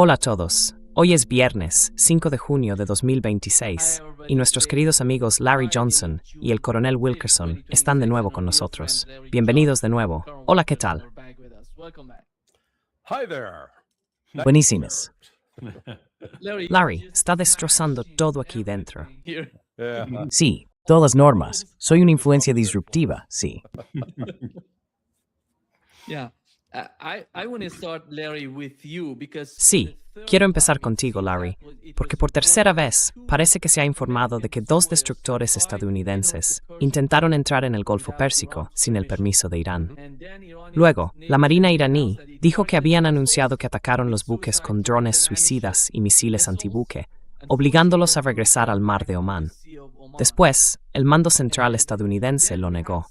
Hola a todos. Hoy es viernes, 5 de junio de 2026, y nuestros queridos amigos Larry Johnson y el coronel Wilkerson están de nuevo con nosotros. Bienvenidos de nuevo. Hola, ¿qué tal? Hi there. Buenísimos. Larry, está destrozando todo aquí dentro. Yeah. Sí, todas normas. Soy una influencia disruptiva, sí. Sí, quiero empezar contigo, Larry, porque por tercera vez parece que se ha informado de que dos destructores estadounidenses intentaron entrar en el Golfo Pérsico sin el permiso de Irán. Luego, la Marina iraní dijo que habían anunciado que atacaron los buques con drones suicidas y misiles antibuque, obligándolos a regresar al mar de Omán. Después, el mando central estadounidense lo negó.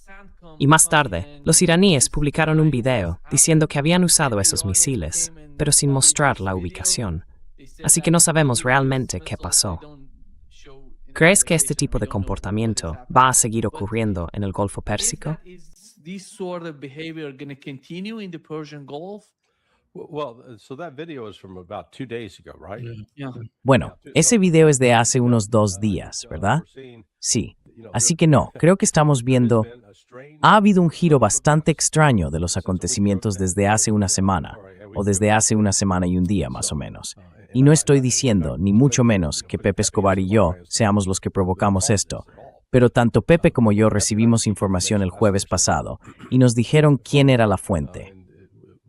Y más tarde, los iraníes publicaron un video diciendo que habían usado esos misiles, pero sin mostrar la ubicación. Así que no sabemos realmente qué pasó. ¿Crees que este tipo de comportamiento va a seguir ocurriendo en el Golfo Pérsico? So that video is from about 2 days ago, right? Bueno, ese video es de hace unos 2 días, ¿verdad? Sí. Así que no, creo que estamos viendo... Ha habido un giro bastante extraño de los acontecimientos desde hace una semana, o desde hace una semana y un día más o menos. Y no estoy diciendo, ni mucho menos, que Pepe Escobar y yo seamos los que provocamos esto, pero tanto Pepe como yo recibimos información el jueves pasado y nos dijeron quién era la fuente.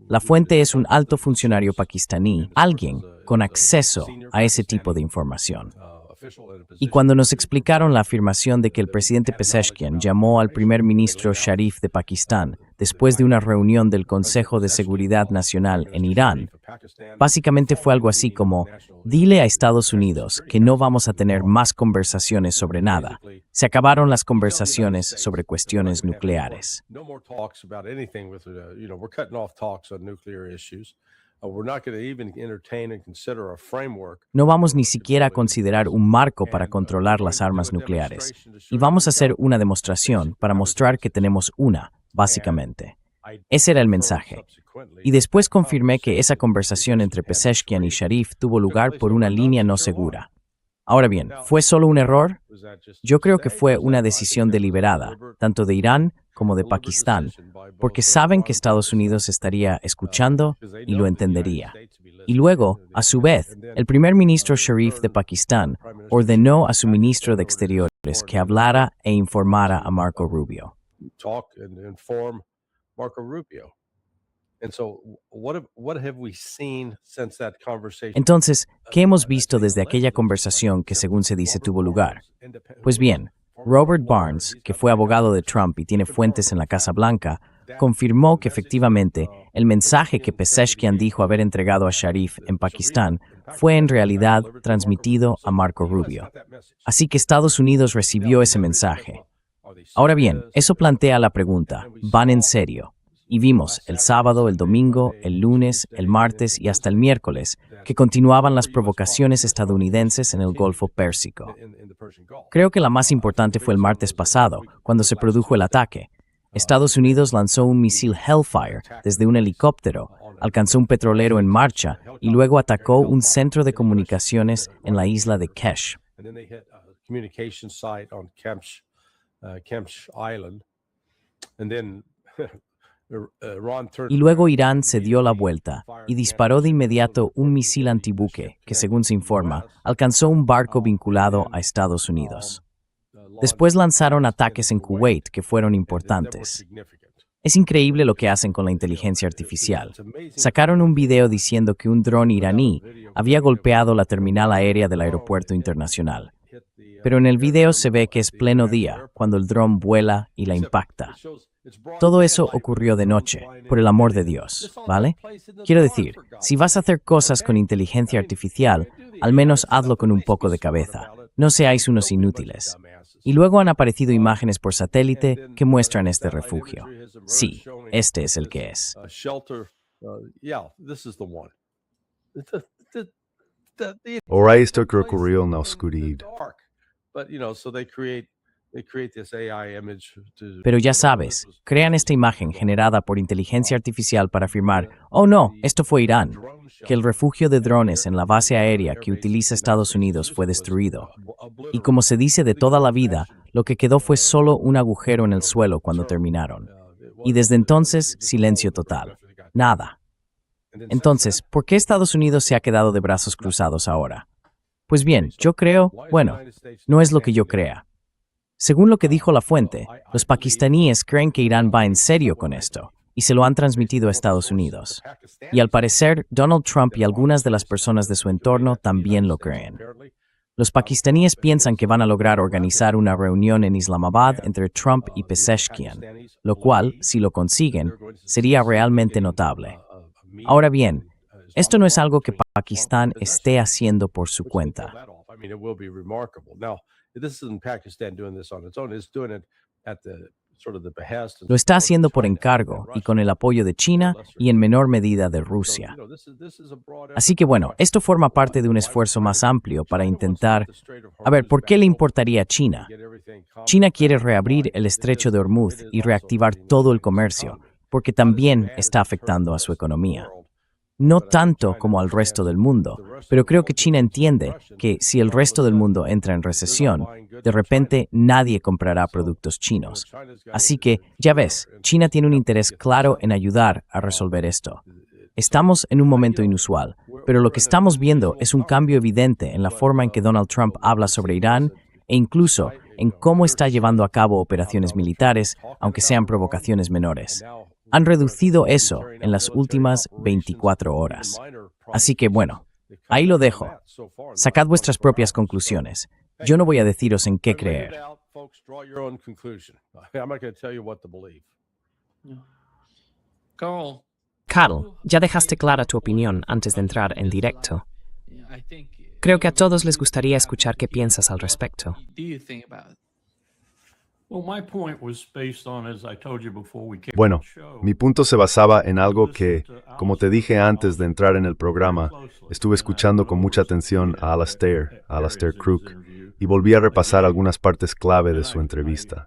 La fuente es un alto funcionario pakistaní, alguien con acceso a ese tipo de información. Y cuando nos explicaron la afirmación de que el presidente Pezeshkian llamó al primer ministro Sharif de Pakistán después de una reunión del Consejo de Seguridad Nacional en Irán, básicamente fue algo así como: dile a Estados Unidos que no vamos a tener más conversaciones sobre nada. Se acabaron las conversaciones sobre cuestiones nucleares. No vamos ni siquiera a considerar un marco para controlar las armas nucleares. Y vamos a hacer una demostración para mostrar que tenemos una, básicamente. Ese era el mensaje. Y después confirmé que esa conversación entre Pezeshkian y Sharif tuvo lugar por una línea no segura. Ahora bien, ¿fue solo un error? Yo creo que fue una decisión deliberada, tanto de Irán como de Pakistán, porque saben que Estados Unidos estaría escuchando y lo entendería. Y luego, a su vez, el primer ministro Sharif de Pakistán ordenó a su ministro de Exteriores que hablara e informara a Marco Rubio. Entonces, ¿qué hemos visto desde aquella conversación que, según se dice, tuvo lugar? Pues bien, Robert Barnes, que fue abogado de Trump y tiene fuentes en la Casa Blanca, confirmó que efectivamente el mensaje que Pezeshkian dijo haber entregado a Sharif en Pakistán fue en realidad transmitido a Marco Rubio. Así que Estados Unidos recibió ese mensaje. Ahora bien, eso plantea la pregunta: ¿van en serio? Y vimos el sábado, el domingo, el lunes, el martes y hasta el miércoles que continuaban las provocaciones estadounidenses en el Golfo Pérsico. Creo que la más importante fue el martes pasado, cuando se produjo el ataque. Estados Unidos lanzó un misil Hellfire desde un helicóptero, alcanzó un petrolero en marcha y luego atacó un centro de comunicaciones en la isla de Kesh. Y luego Irán se dio la vuelta y disparó de inmediato un misil antibuque que, según se informa, alcanzó un barco vinculado a Estados Unidos. Después lanzaron ataques en Kuwait que fueron importantes. Es increíble lo que hacen con la inteligencia artificial. Sacaron un video diciendo que un dron iraní había golpeado la terminal aérea del aeropuerto internacional. Pero en el video se ve que es pleno día, cuando el dron vuela y la impacta. Todo eso ocurrió de noche, por el amor de Dios, ¿vale? Quiero decir, si vas a hacer cosas con inteligencia artificial, al menos hazlo con un poco de cabeza. No seáis unos inútiles. Y luego han aparecido imágenes por satélite que muestran este refugio. Sí, este es el que es. Ora esto que ocurrió na oscuridad. Pero ya sabes, crean esta imagen generada por inteligencia artificial para afirmar: oh no, esto fue Irán. que el refugio de drones en la base aérea que utiliza Estados Unidos fue destruido. Y como se dice de toda la vida, lo que quedó fue solo un agujero en el suelo cuando terminaron. Y desde entonces, silencio total. Nada. Entonces, ¿por qué Estados Unidos se ha quedado de brazos cruzados ahora? Pues bien, yo creo, bueno, no es lo que yo crea. Según lo que dijo la fuente, los pakistaníes creen que Irán va en serio con esto, y se lo han transmitido a Estados Unidos. Y al parecer, Donald Trump y algunas de las personas de su entorno también lo creen. Los pakistaníes piensan que van a lograr organizar una reunión en Islamabad entre Trump y Pezeshkian, lo cual, si lo consiguen, sería realmente notable. Ahora bien, esto no es algo que Pakistán esté haciendo por su cuenta. Lo está haciendo por encargo y con el apoyo de China y en menor medida de Rusia. Así que bueno, esto forma parte de un esfuerzo más amplio para intentar... A ver, ¿por qué le importaría a China? China quiere reabrir el estrecho de Hormuz y reactivar todo el comercio, porque también está afectando a su economía. No tanto como al resto del mundo, pero creo que China entiende que si el resto del mundo entra en recesión, de repente nadie comprará productos chinos. Así que, ya ves, China tiene un interés claro en ayudar a resolver esto. Estamos en un momento inusual, pero lo que estamos viendo es un cambio evidente en la forma en que Donald Trump habla sobre Irán e incluso en cómo está llevando a cabo operaciones militares, aunque sean provocaciones menores. Han reducido eso en las últimas 24 horas. Así que bueno, ahí lo dejo. Sacad vuestras propias conclusiones. Yo no voy a deciros en qué creer. Carl, ya dejaste clara tu opinión antes de entrar en directo. Creo que a todos les gustaría escuchar qué piensas al respecto. Bueno, mi punto se basaba en algo que, como te dije antes de entrar en el programa, estuve escuchando con mucha atención a Alastair Crook, y volví a repasar algunas partes clave de su entrevista.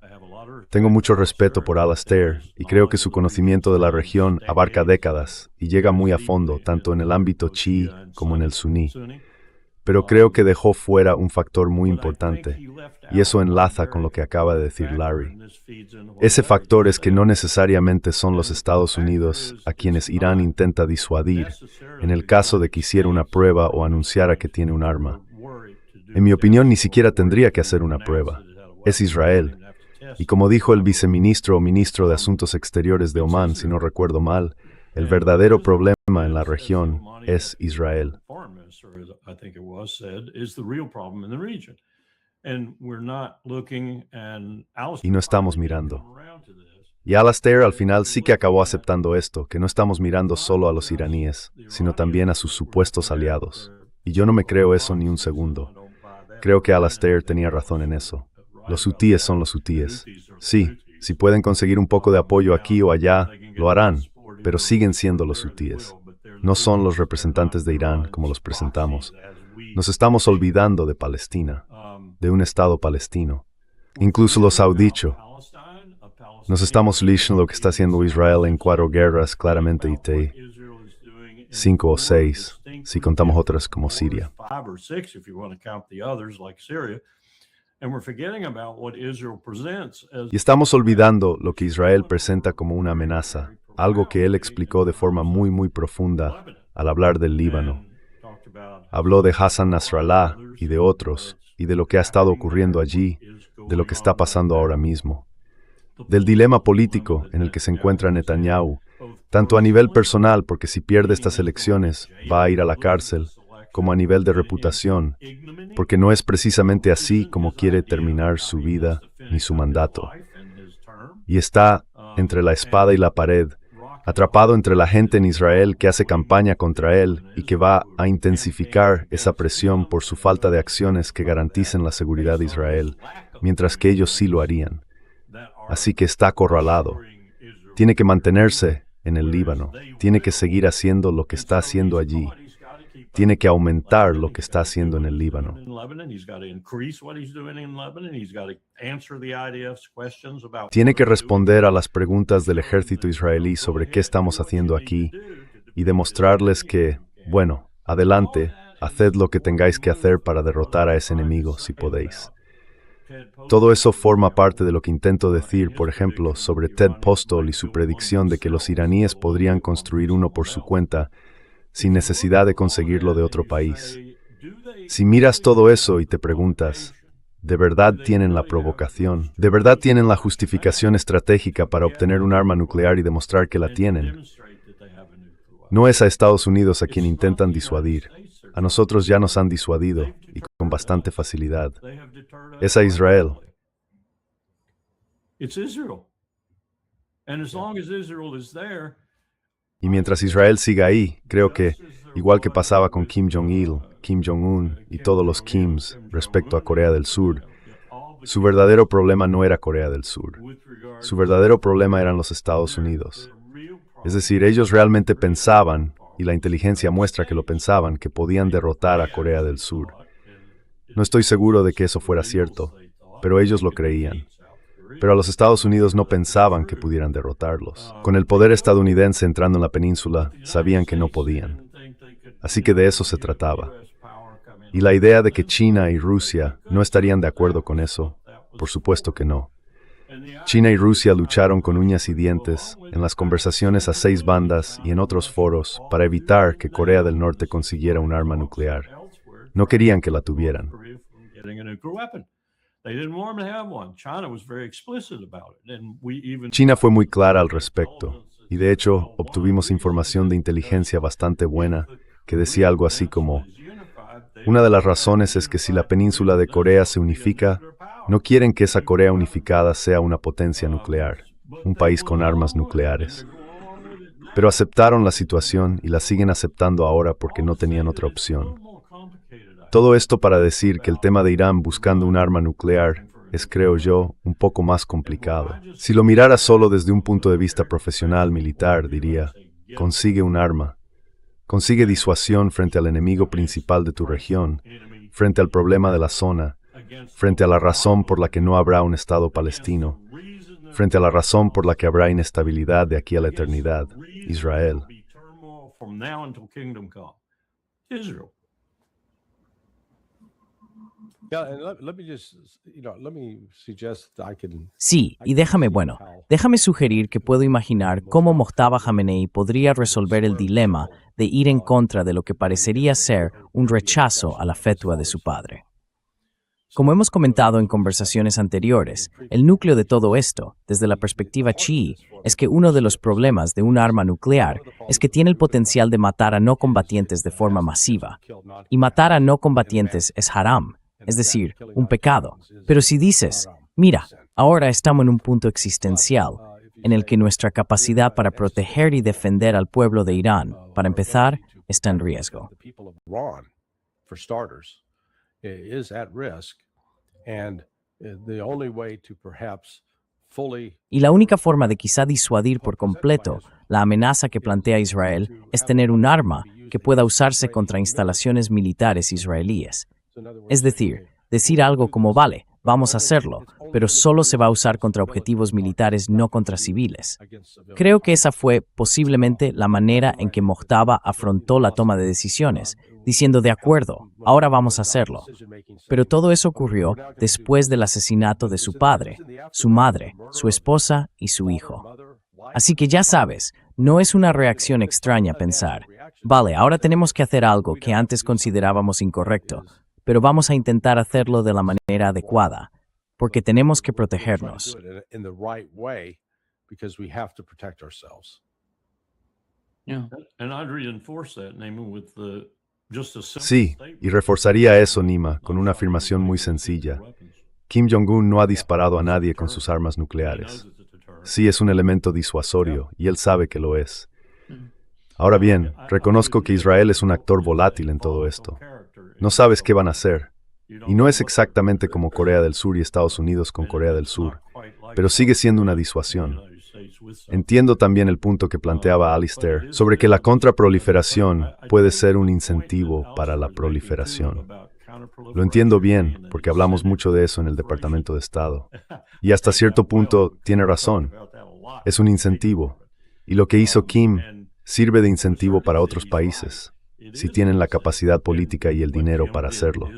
Tengo mucho respeto por Alastair y creo que su conocimiento de la región abarca décadas y llega muy a fondo, tanto en el ámbito chií como en el suní. Pero creo que dejó fuera un factor muy importante, y eso enlaza con lo que acaba de decir Larry. Ese factor es que no necesariamente son los Estados Unidos a quienes Irán intenta disuadir en el caso de que hiciera una prueba o anunciara que tiene un arma. En mi opinión, ni siquiera tendría que hacer una prueba. Es Israel. Y como dijo el viceministro o ministro de Asuntos Exteriores de Omán, si no recuerdo mal, el verdadero problema en la región es Israel. Y no estamos mirando. Y Alastair al final sí que acabó aceptando esto, que no estamos mirando solo a los iraníes, sino también a sus supuestos aliados. Y yo no me creo eso ni un segundo. Creo que Alastair tenía razón en eso. Los hutíes son los hutíes. Sí, si pueden conseguir un poco de apoyo aquí o allá, lo harán, pero siguen siendo los hutíes. No son los representantes de Irán como los presentamos. Nos estamos olvidando de Palestina, de un Estado palestino. Incluso los ha dicho. Nos estamos leyendo lo que está haciendo Israel en 4 guerras, claramente y 5 o 6, si contamos otras como Siria. Y estamos olvidando lo que Israel presenta como una amenaza, algo que él explicó de forma muy profunda al hablar del Líbano. Habló de Hassan Nasrallah y de otros, y de lo que ha estado ocurriendo allí, de lo que está pasando ahora mismo, del dilema político en el que se encuentra Netanyahu, tanto a nivel personal, porque si pierde estas elecciones va a ir a la cárcel, como a nivel de reputación, porque no es precisamente así como quiere terminar su vida ni su mandato. Y está entre la espada y la pared, atrapado entre la gente en Israel que hace campaña contra él y que va a intensificar esa presión por su falta de acciones que garanticen la seguridad de Israel, mientras que ellos sí lo harían. Así que está acorralado. Tiene que mantenerse en el Líbano, tiene que seguir haciendo lo que está haciendo allí. Tiene que aumentar lo que está haciendo en el Líbano. Tiene que responder a las preguntas del ejército israelí sobre qué estamos haciendo aquí y demostrarles que, Bueno, adelante, haced lo que tengáis que hacer para derrotar a ese enemigo, si podéis. Todo eso forma parte de lo que intento decir, por ejemplo, sobre Ted Postol y su predicción de que los iraníes podrían construir uno por su cuenta, sin necesidad de conseguirlo de otro país. Si miras todo eso y te preguntas, ¿de verdad tienen la provocación? ¿De verdad tienen la justificación estratégica para obtener un arma nuclear y demostrar que la tienen? No es a Estados Unidos a quien intentan disuadir. A nosotros ya nos han disuadido, y con bastante facilidad. Es a Israel. Y mientras Israel siga ahí, creo que, igual que pasaba con Kim Jong-il, Kim Jong-un y todos los Kims respecto a Corea del Sur, su verdadero problema no era Corea del Sur. Su verdadero problema eran los Estados Unidos. Es decir, ellos realmente pensaban, y la inteligencia muestra que lo pensaban, que podían derrotar a Corea del Sur. No estoy seguro de que eso fuera cierto, pero ellos lo creían. Pero a los Estados Unidos no pensaban que pudieran derrotarlos. Con el poder estadounidense entrando en la península, sabían que no podían. Así que de eso se trataba. Y la idea de que China y Rusia no estarían de acuerdo con eso, por supuesto que no. China y Rusia lucharon con uñas y dientes en las conversaciones a 6 bandas y en otros foros para evitar que Corea del Norte consiguiera un arma nuclear. No querían que la tuvieran. China fue muy clara al respecto, y de hecho obtuvimos información de inteligencia bastante buena que decía algo así como: una de las razones es que si la península de Corea se unifica, no quieren que esa Corea unificada sea una potencia nuclear, un país con armas nucleares. Pero aceptaron la situación y la siguen aceptando ahora porque no tenían otra opción. Todo esto para decir que el tema de Irán buscando un arma nuclear es, creo yo, un poco más complicado. Si lo mirara solo desde un punto de vista profesional militar, diría: consigue un arma. Consigue disuasión frente al enemigo principal de tu región, frente al problema de la zona, frente a la razón por la que no habrá un Estado palestino, frente a la razón por la que habrá inestabilidad de aquí a la eternidad, Israel. Sí, y déjame sugerir que puedo imaginar cómo Mojtaba Hamenei podría resolver el dilema de ir en contra de lo que parecería ser un rechazo a la fetua de su padre. Como hemos comentado en conversaciones anteriores, el núcleo de todo esto, desde la perspectiva chií, es que uno de los problemas de un arma nuclear es que tiene el potencial de matar a no combatientes de forma masiva. Y matar a no combatientes es haram, es decir, un pecado. Pero si dices, mira, ahora estamos en un punto existencial en el que nuestra capacidad para proteger y defender al pueblo de Irán, para empezar, está en riesgo. Y la única forma de quizá disuadir por completo la amenaza que plantea Israel es tener un arma que pueda usarse contra instalaciones militares israelíes. Es decir, decir algo como, vale, vamos a hacerlo, pero solo se va a usar contra objetivos militares, no contra civiles. Creo que esa fue posiblemente la manera en que Mojtaba afrontó la toma de decisiones, diciendo, de acuerdo, ahora vamos a hacerlo. Pero todo eso ocurrió después del asesinato de su padre, su madre, su esposa y su hijo. Así que ya sabes, no es una reacción extraña pensar, vale, ahora tenemos que hacer algo que antes considerábamos incorrecto, pero vamos a intentar hacerlo de la manera adecuada, porque tenemos que protegernos. Sí, y reforzaría eso, Nima, con una afirmación muy sencilla. Kim Jong-un no ha disparado a nadie con sus armas nucleares. Sí, es un elemento disuasorio, y él sabe que lo es. Ahora bien, reconozco que Israel es un actor volátil en todo esto. No sabes qué van a hacer. Y no es exactamente como Corea del Sur y Estados Unidos con Corea del Sur, pero sigue siendo una disuasión. Entiendo también el punto que planteaba Alistair sobre que la contraproliferación puede ser un incentivo para la proliferación. Lo entiendo bien, porque hablamos mucho de eso en el Departamento de Estado. Y hasta cierto punto tiene razón. Es un incentivo. Y lo que hizo Kim sirve de incentivo para otros países. si tienen la capacidad política y el dinero para hacerlo.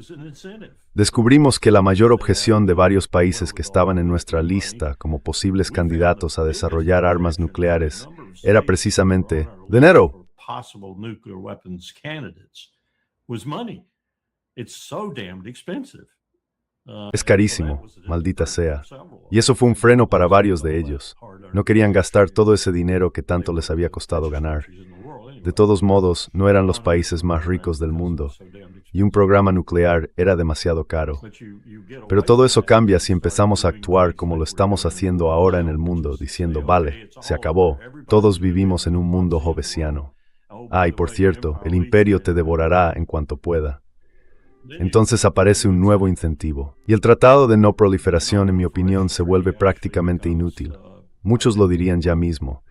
Descubrimos que la mayor objeción de varios países que estaban en nuestra lista como posibles candidatos a desarrollar armas nucleares era precisamente dinero. Es carísimo, maldita sea. Y eso fue un freno para varios de ellos. No querían gastar todo ese dinero que tanto les había costado ganar. De todos modos, no eran los países más ricos del mundo, y un programa nuclear era demasiado caro. Pero todo eso cambia si empezamos a actuar como lo estamos haciendo ahora en el mundo, diciendo, vale, se acabó, todos vivimos en un mundo jovesiano. Ah, y por cierto, el imperio te devorará en cuanto pueda. Entonces aparece un nuevo incentivo. Y el tratado de no proliferación, en mi opinión, se vuelve prácticamente inútil. Muchos lo dirían ya mismo.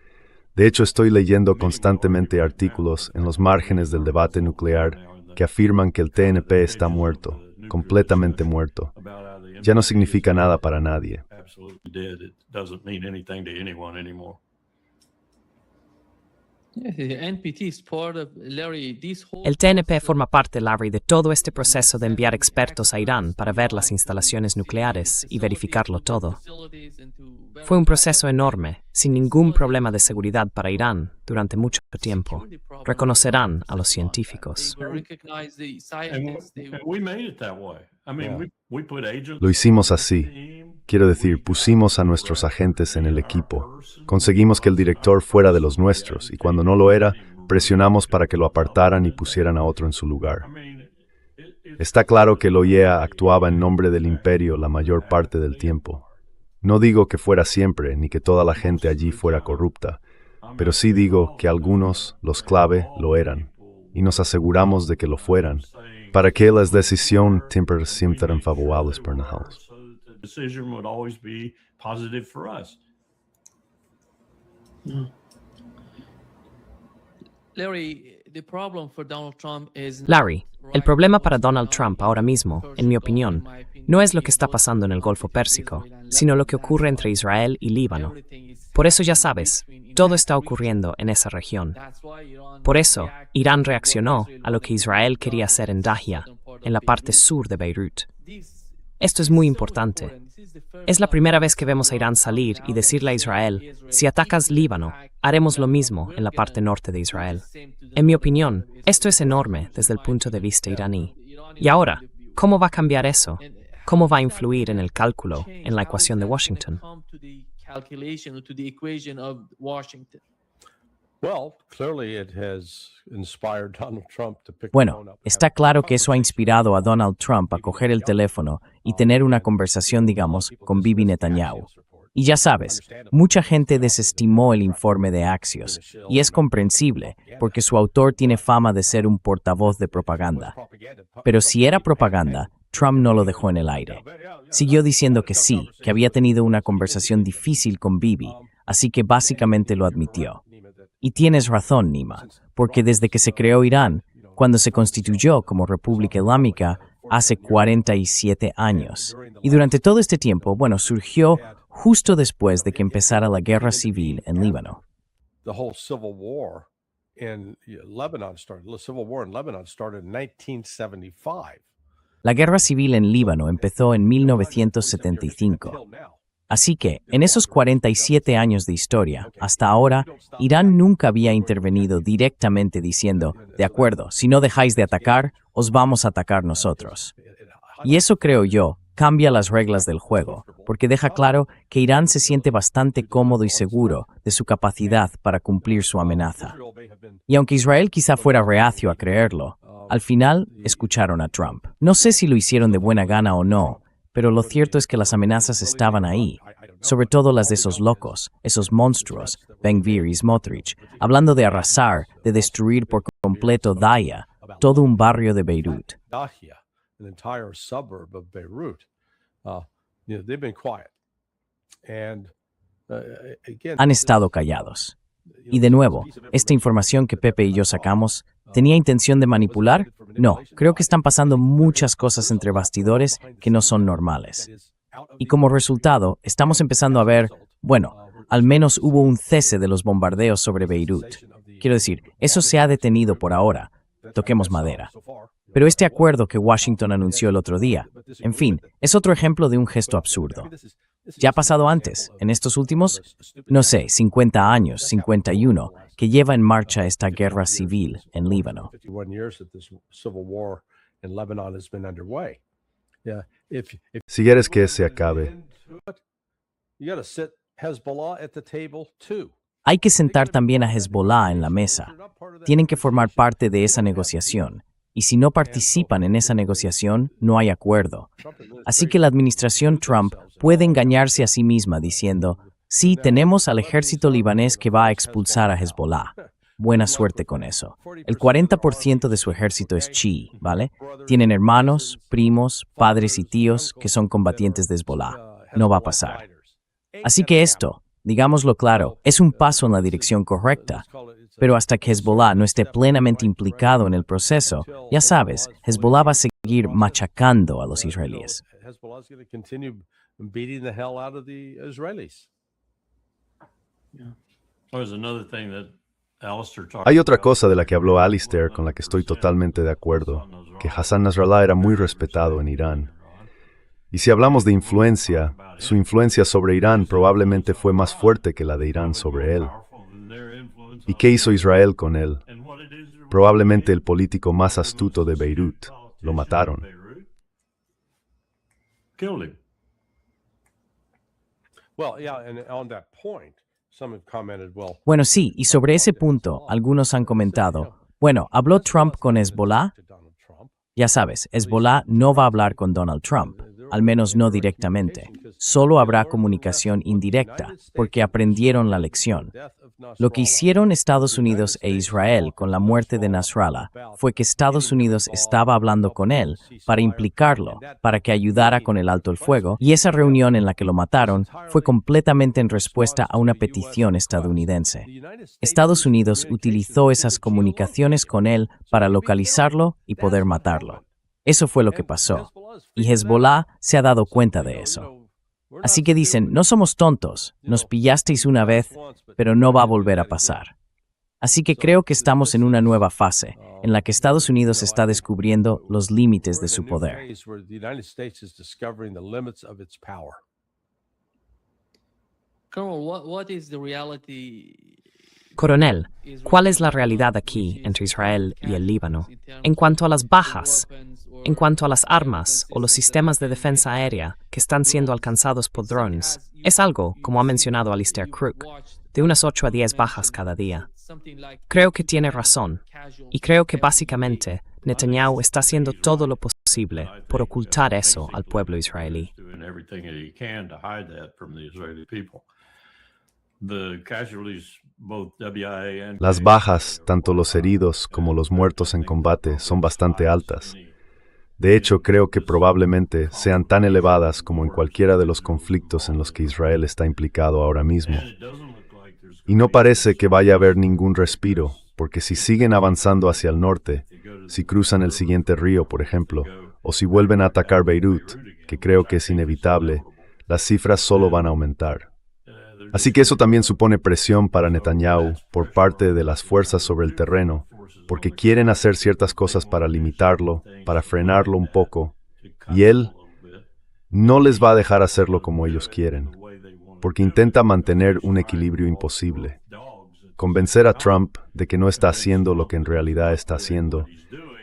De hecho, estoy leyendo constantemente artículos en los márgenes del debate nuclear que afirman que el TNP está muerto, completamente muerto. Ya no significa nada para nadie. El TNP forma parte, Larry, de todo este proceso de enviar expertos a Irán para ver las instalaciones nucleares y verificarlo todo. Fue un proceso enorme, sin ningún problema de seguridad para Irán durante mucho tiempo. Reconocerán a los científicos. Lo hicimos así. Quiero decir, pusimos a nuestros agentes en el equipo. Conseguimos que el director fuera de los nuestros y cuando no lo era, presionamos para que lo apartaran y pusieran a otro en su lugar. Está claro que el OIEA actuaba en nombre del imperio la mayor parte del tiempo. No digo que fuera siempre, ni que toda la gente allí fuera corrupta, pero sí digo que algunos, los clave, lo eran, y nos aseguramos de que lo fueran, para que las decisiones siempre sean favorables para nosotros. Larry, el problema para Donald Trump ahora mismo, en mi opinión, no es lo que está pasando en el Golfo Pérsico, sino lo que ocurre entre Israel y Líbano. Por eso ya sabes, todo está ocurriendo en esa región. Por eso, Irán reaccionó a lo que Israel quería hacer en Dahia, en la parte sur de Beirut. Esto es muy importante. Es la primera vez que vemos a Irán salir y decirle a Israel, si atacas Líbano, haremos lo mismo en la parte norte de Israel. En mi opinión, esto es enorme desde el punto de vista iraní. Y ahora, ¿cómo va a cambiar eso? ¿Cómo va a influir en el cálculo, en la ecuación de Washington? Bueno, está claro que eso ha inspirado a Donald Trump a coger el teléfono y tener una conversación, digamos, con Bibi Netanyahu. Y ya sabes, mucha gente desestimó el informe de Axios, y es comprensible, porque su autor tiene fama de ser un portavoz de propaganda. Pero si era propaganda, Trump no lo dejó en el aire. Siguió diciendo que sí, que había tenido una conversación difícil con Bibi, así que básicamente lo admitió. Y tienes razón, Nima, porque desde que se creó Irán, cuando se constituyó como República Islámica, hace 47 años. Y durante todo este tiempo, surgió justo después de que empezara la guerra civil en Líbano. The whole civil war in Lebanon started. The civil war in Lebanon started in 1975. La guerra civil en Líbano empezó en 1975. Así que, en esos 47 años de historia, hasta ahora, Irán nunca había intervenido directamente diciendo, de acuerdo, si no dejáis de atacar, os vamos a atacar nosotros. Y eso, creo yo, cambia las reglas del juego, porque deja claro que Irán se siente bastante cómodo y seguro de su capacidad para cumplir su amenaza. Y aunque Israel quizá fuera reacio a creerlo, al final escucharon a Trump. No sé si lo hicieron de buena gana o no, pero lo cierto es que las amenazas estaban ahí, sobre todo las de esos locos, esos monstruos, Ben-Gvir y Smotrich, hablando de arrasar, de destruir por completo Dahia, todo un barrio de Beirut. An entire suburb of Beirut. They've been quiet. And again, Han estado callados. Y de nuevo, esta información que Pepe y yo sacamos, ¿tenía intención de manipular? No, creo que están pasando muchas cosas entre bastidores que no son normales. Y como resultado, estamos empezando a ver, al menos hubo un cese de los bombardeos sobre Beirut. Quiero decir, eso se ha detenido por ahora, toquemos madera. Pero este acuerdo que Washington anunció el otro día, en fin, es otro ejemplo de un gesto absurdo. Ya ha pasado antes, en estos últimos, no sé, 50 años, 51, que lleva en marcha esta guerra civil en Líbano. Si quieres que se acabe, Hay que sentar también a Hezbollah en la mesa. Tienen que formar parte de esa negociación. Y si no participan en esa negociación, no hay acuerdo. Así que la administración Trump puede engañarse a sí misma diciendo, sí, tenemos al ejército libanés que va a expulsar a Hezbollah. Buena suerte con eso. El 40% de su ejército es chií, ¿vale? Tienen hermanos, primos, padres y tíos que son combatientes de Hezbollah. No va a pasar. Así que esto, digámoslo claro, es un paso en la dirección correcta. Pero hasta que Hezbollah no esté plenamente implicado en el proceso, ya sabes, Hezbollah va a seguir machacando a los israelíes. hay otra cosa de la que habló Alistair con la que estoy totalmente de acuerdo, que Hassan Nasrallah era muy respetado en Irán. Y si hablamos de influencia, su influencia sobre Irán probablemente fue más fuerte que la de Irán sobre él. ¿Y qué hizo Israel con él? Probablemente el político más astuto de Beirut. Lo mataron. Bueno, sí, y sobre ese punto, algunos han comentado, bueno, ¿habló Trump con Hezbollah? Ya sabes, Hezbollah no va a hablar con Donald Trump, al menos no directamente. Solo habrá comunicación indirecta, porque aprendieron la lección. Lo que hicieron Estados Unidos e Israel con la muerte de Nasrallah fue que Estados Unidos estaba hablando con él para implicarlo, para que ayudara con el alto el fuego, y esa reunión en la que lo mataron fue completamente en respuesta a una petición estadounidense. Estados Unidos utilizó esas comunicaciones con él para localizarlo y poder matarlo. Eso fue lo que pasó, y Hezbollah se ha dado cuenta de eso. Así que dicen, no somos tontos, nos pillasteis una vez, pero no va a volver a pasar. Así que creo que estamos en una nueva fase, en la que Estados Unidos está descubriendo los límites de su poder. Coronel, ¿cuál es la realidad aquí entre Israel y el Líbano? En cuanto a las bajas, en cuanto a las armas o los sistemas de defensa aérea que están siendo alcanzados por drones, es algo, como ha mencionado Alistair Crook, de unas 8 a 10 bajas cada día. Creo que tiene razón, y creo que básicamente Netanyahu está haciendo todo lo posible por ocultar eso al pueblo israelí. Las bajas, tanto los heridos como los muertos en combate, son bastante altas. De hecho, creo que probablemente sean tan elevadas como en cualquiera de los conflictos en los que Israel está implicado ahora mismo. Y no parece que vaya a haber ningún respiro, porque si siguen avanzando hacia el norte, si cruzan el siguiente río, por ejemplo, o si vuelven a atacar Beirut, que creo que es inevitable, las cifras solo van a aumentar. Así que eso también supone presión para Netanyahu por parte de las fuerzas sobre el terreno, porque quieren hacer ciertas cosas para limitarlo, para frenarlo un poco, y él no les va a dejar hacerlo como ellos quieren, porque intenta mantener un equilibrio imposible. Convencer a Trump de que no está haciendo lo que en realidad está haciendo,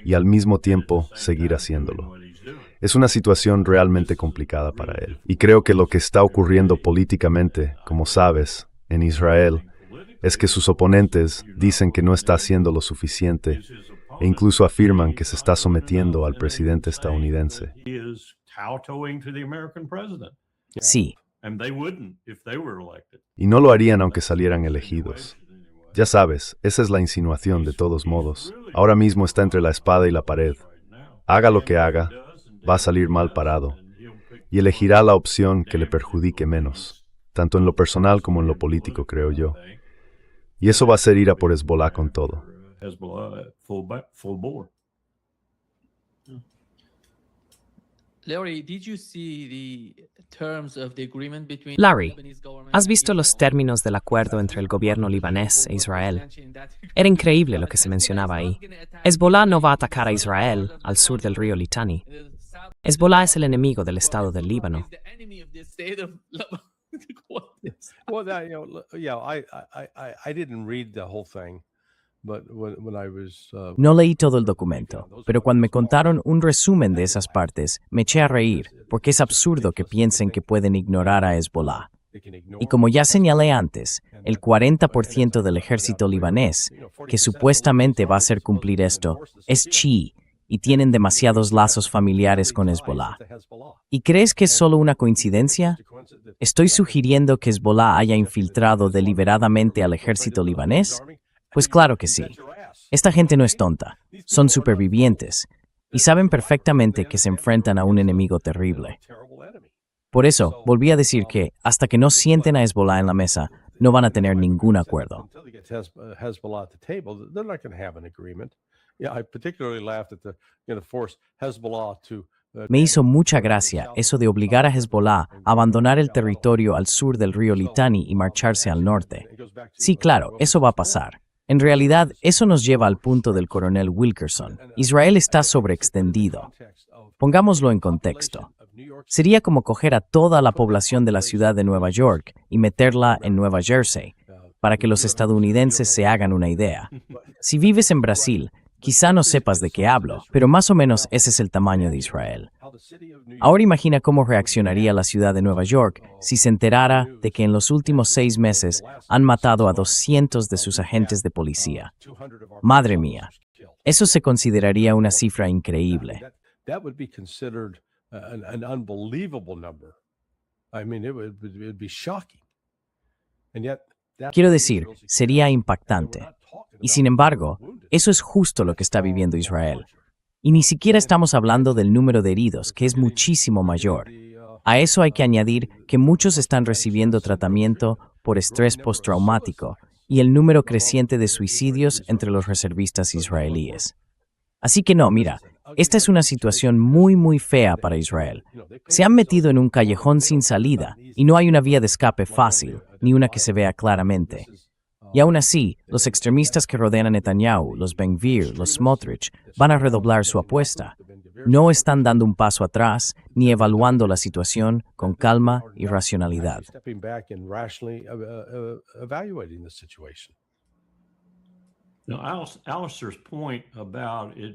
y al mismo tiempo seguir haciéndolo. Es una situación realmente complicada para él. Y creo que lo que está ocurriendo políticamente, como sabes, en Israel, es que sus oponentes dicen que no está haciendo lo suficiente e incluso afirman que se está sometiendo al presidente estadounidense. Sí, Y no lo harían aunque salieran elegidos. Ya sabes, esa es la insinuación de todos modos. Ahora mismo está entre la espada y la pared. Haga lo que haga, va a salir mal parado y elegirá la opción que le perjudique menos, tanto en lo personal como en lo político, creo yo. Y eso va a ser ir a por Hezbollah con todo. Larry, ¿has visto los términos del acuerdo entre el gobierno libanés e Israel? Era increíble lo que se mencionaba ahí. Hezbollah no va a atacar a Israel al sur del río Litani. Hezbollah es el enemigo del Estado del Líbano. Well, that, I didn't read the whole thing, but when I was No leí todo el documento, pero cuando me contaron un resumen de esas partes, me eché a reír, porque es absurdo que piensen que pueden ignorar a Hezbollah. Y como ya señalé antes, el 40% del ejército libanés, que supuestamente va a hacer cumplir esto, es chií y tienen demasiados lazos familiares con Hezbollah. ¿Y crees que es solo una coincidencia? ¿Estoy sugiriendo que Hezbollah haya infiltrado deliberadamente al ejército libanés? Pues claro que sí. Esta gente no es tonta, son supervivientes y saben perfectamente que se enfrentan a un enemigo terrible. Por eso, volví a decir que, hasta que no sienten a Hezbollah en la mesa, no van a tener ningún acuerdo. Me hizo mucha gracia eso de obligar a Hezbollah a abandonar el territorio al sur del río Litani y marcharse al norte. Sí, claro, eso va a pasar. En realidad, eso nos lleva al punto del coronel Wilkerson. Israel está sobreextendido. Pongámoslo en contexto. Sería como coger a toda la población de la ciudad de Nueva York y meterla en Nueva Jersey, para que los estadounidenses se hagan una idea. Si vives en Brasil, quizá no sepas de qué hablo, pero más o menos ese es el tamaño de Israel. Ahora imagina cómo reaccionaría la ciudad de Nueva York si se enterara de que en los últimos 6 meses han matado a 200 de sus agentes de policía. Madre mía, eso se consideraría una cifra increíble. An unbelievable number. I mean, it would be shocking. And yet, Quiero decir, sería impactante. Y sin embargo, eso es justo lo que está viviendo Israel. Y ni siquiera estamos hablando del número de heridos, que es muchísimo mayor. A eso hay que añadir que muchos están recibiendo tratamiento por estrés postraumático y el número creciente de suicidios entre los reservistas israelíes. Así que no, mira, esta es una situación muy fea para Israel. Se han metido en un callejón sin salida y no hay una vía de escape fácil, ni una que se vea claramente. Y aún así, los extremistas que rodean a Netanyahu, los Ben Gvir, los Smotrich, van a redoblar su apuesta. No están dando un paso atrás ni evaluando la situación con calma y racionalidad.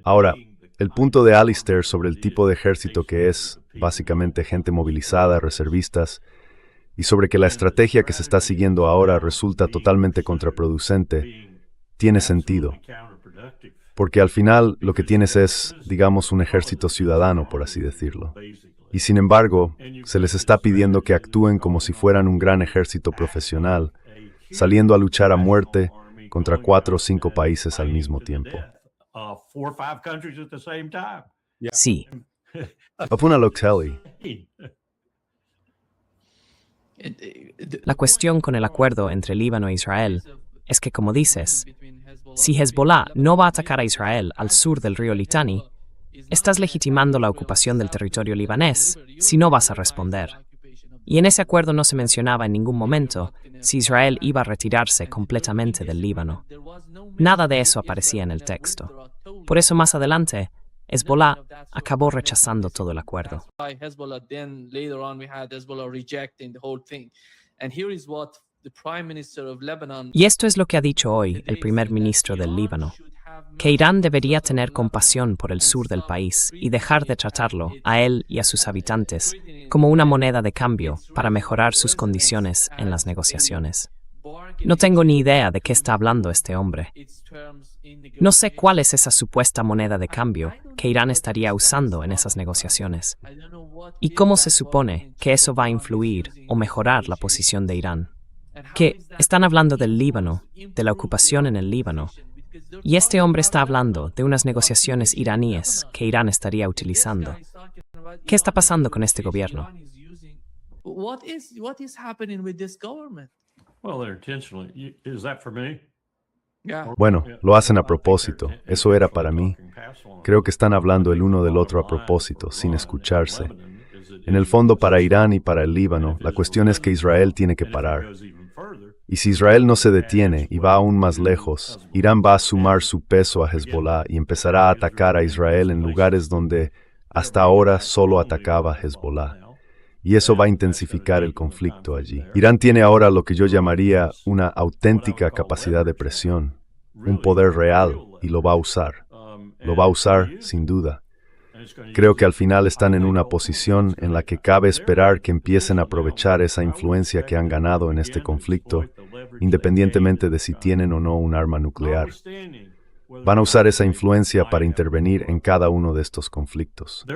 Ahora, el punto de Alistair sobre el tipo de ejército que es, básicamente gente movilizada, reservistas, y sobre que la estrategia que se está siguiendo ahora resulta totalmente contraproducente, tiene sentido. Porque al final lo que tienes es, digamos, un ejército ciudadano, por así decirlo. Y sin embargo, se les está pidiendo que actúen como si fueran un gran ejército profesional, saliendo a luchar a muerte contra 4 o 5 países al mismo tiempo. Sí. Apuna Loxelli. La cuestión con el acuerdo entre Líbano e Israel es que, como dices, si Hezbollah no va a atacar a Israel al sur del río Litani, estás legitimando la ocupación del territorio libanés si no vas a responder. Y en ese acuerdo no se mencionaba en ningún momento si Israel iba a retirarse completamente del Líbano. Nada de eso aparecía en el texto. Por eso más adelante, Hezbollah acabó rechazando todo el acuerdo. Y esto es lo que ha dicho hoy el primer ministro del Líbano, que Irán debería tener compasión por el sur del país y dejar de tratarlo, a él y a sus habitantes, como una moneda de cambio para mejorar sus condiciones en las negociaciones. No tengo ni idea de qué está hablando este hombre. No sé cuál es esa supuesta moneda de cambio que Irán estaría usando en esas negociaciones. ¿Y cómo se supone que eso va a influir o mejorar la posición de Irán? Que están hablando del Líbano, de la ocupación en el Líbano, y este hombre está hablando de unas negociaciones iraníes que Irán estaría utilizando. ¿Qué está pasando con este gobierno? Bueno, lo hacen a propósito. Eso era para mí. Creo que están hablando el uno del otro a propósito, sin escucharse. En el fondo, para Irán y para el Líbano, la cuestión es que Israel tiene que parar. Y si Israel no se detiene y va aún más lejos, Irán va a sumar su peso a Hezbollah y empezará a atacar a Israel en lugares donde hasta ahora solo atacaba Hezbollah. Y eso va a intensificar el conflicto allí. Irán tiene ahora lo que yo llamaría una auténtica capacidad de presión, un poder real, y lo va a usar. Lo va a usar, sin duda. Creo que al final están en una posición en la que cabe esperar que empiecen a aprovechar esa influencia que han ganado en este conflicto, independientemente de si tienen o no un arma nuclear. Van a usar esa influencia para intervenir en cada uno de estos conflictos.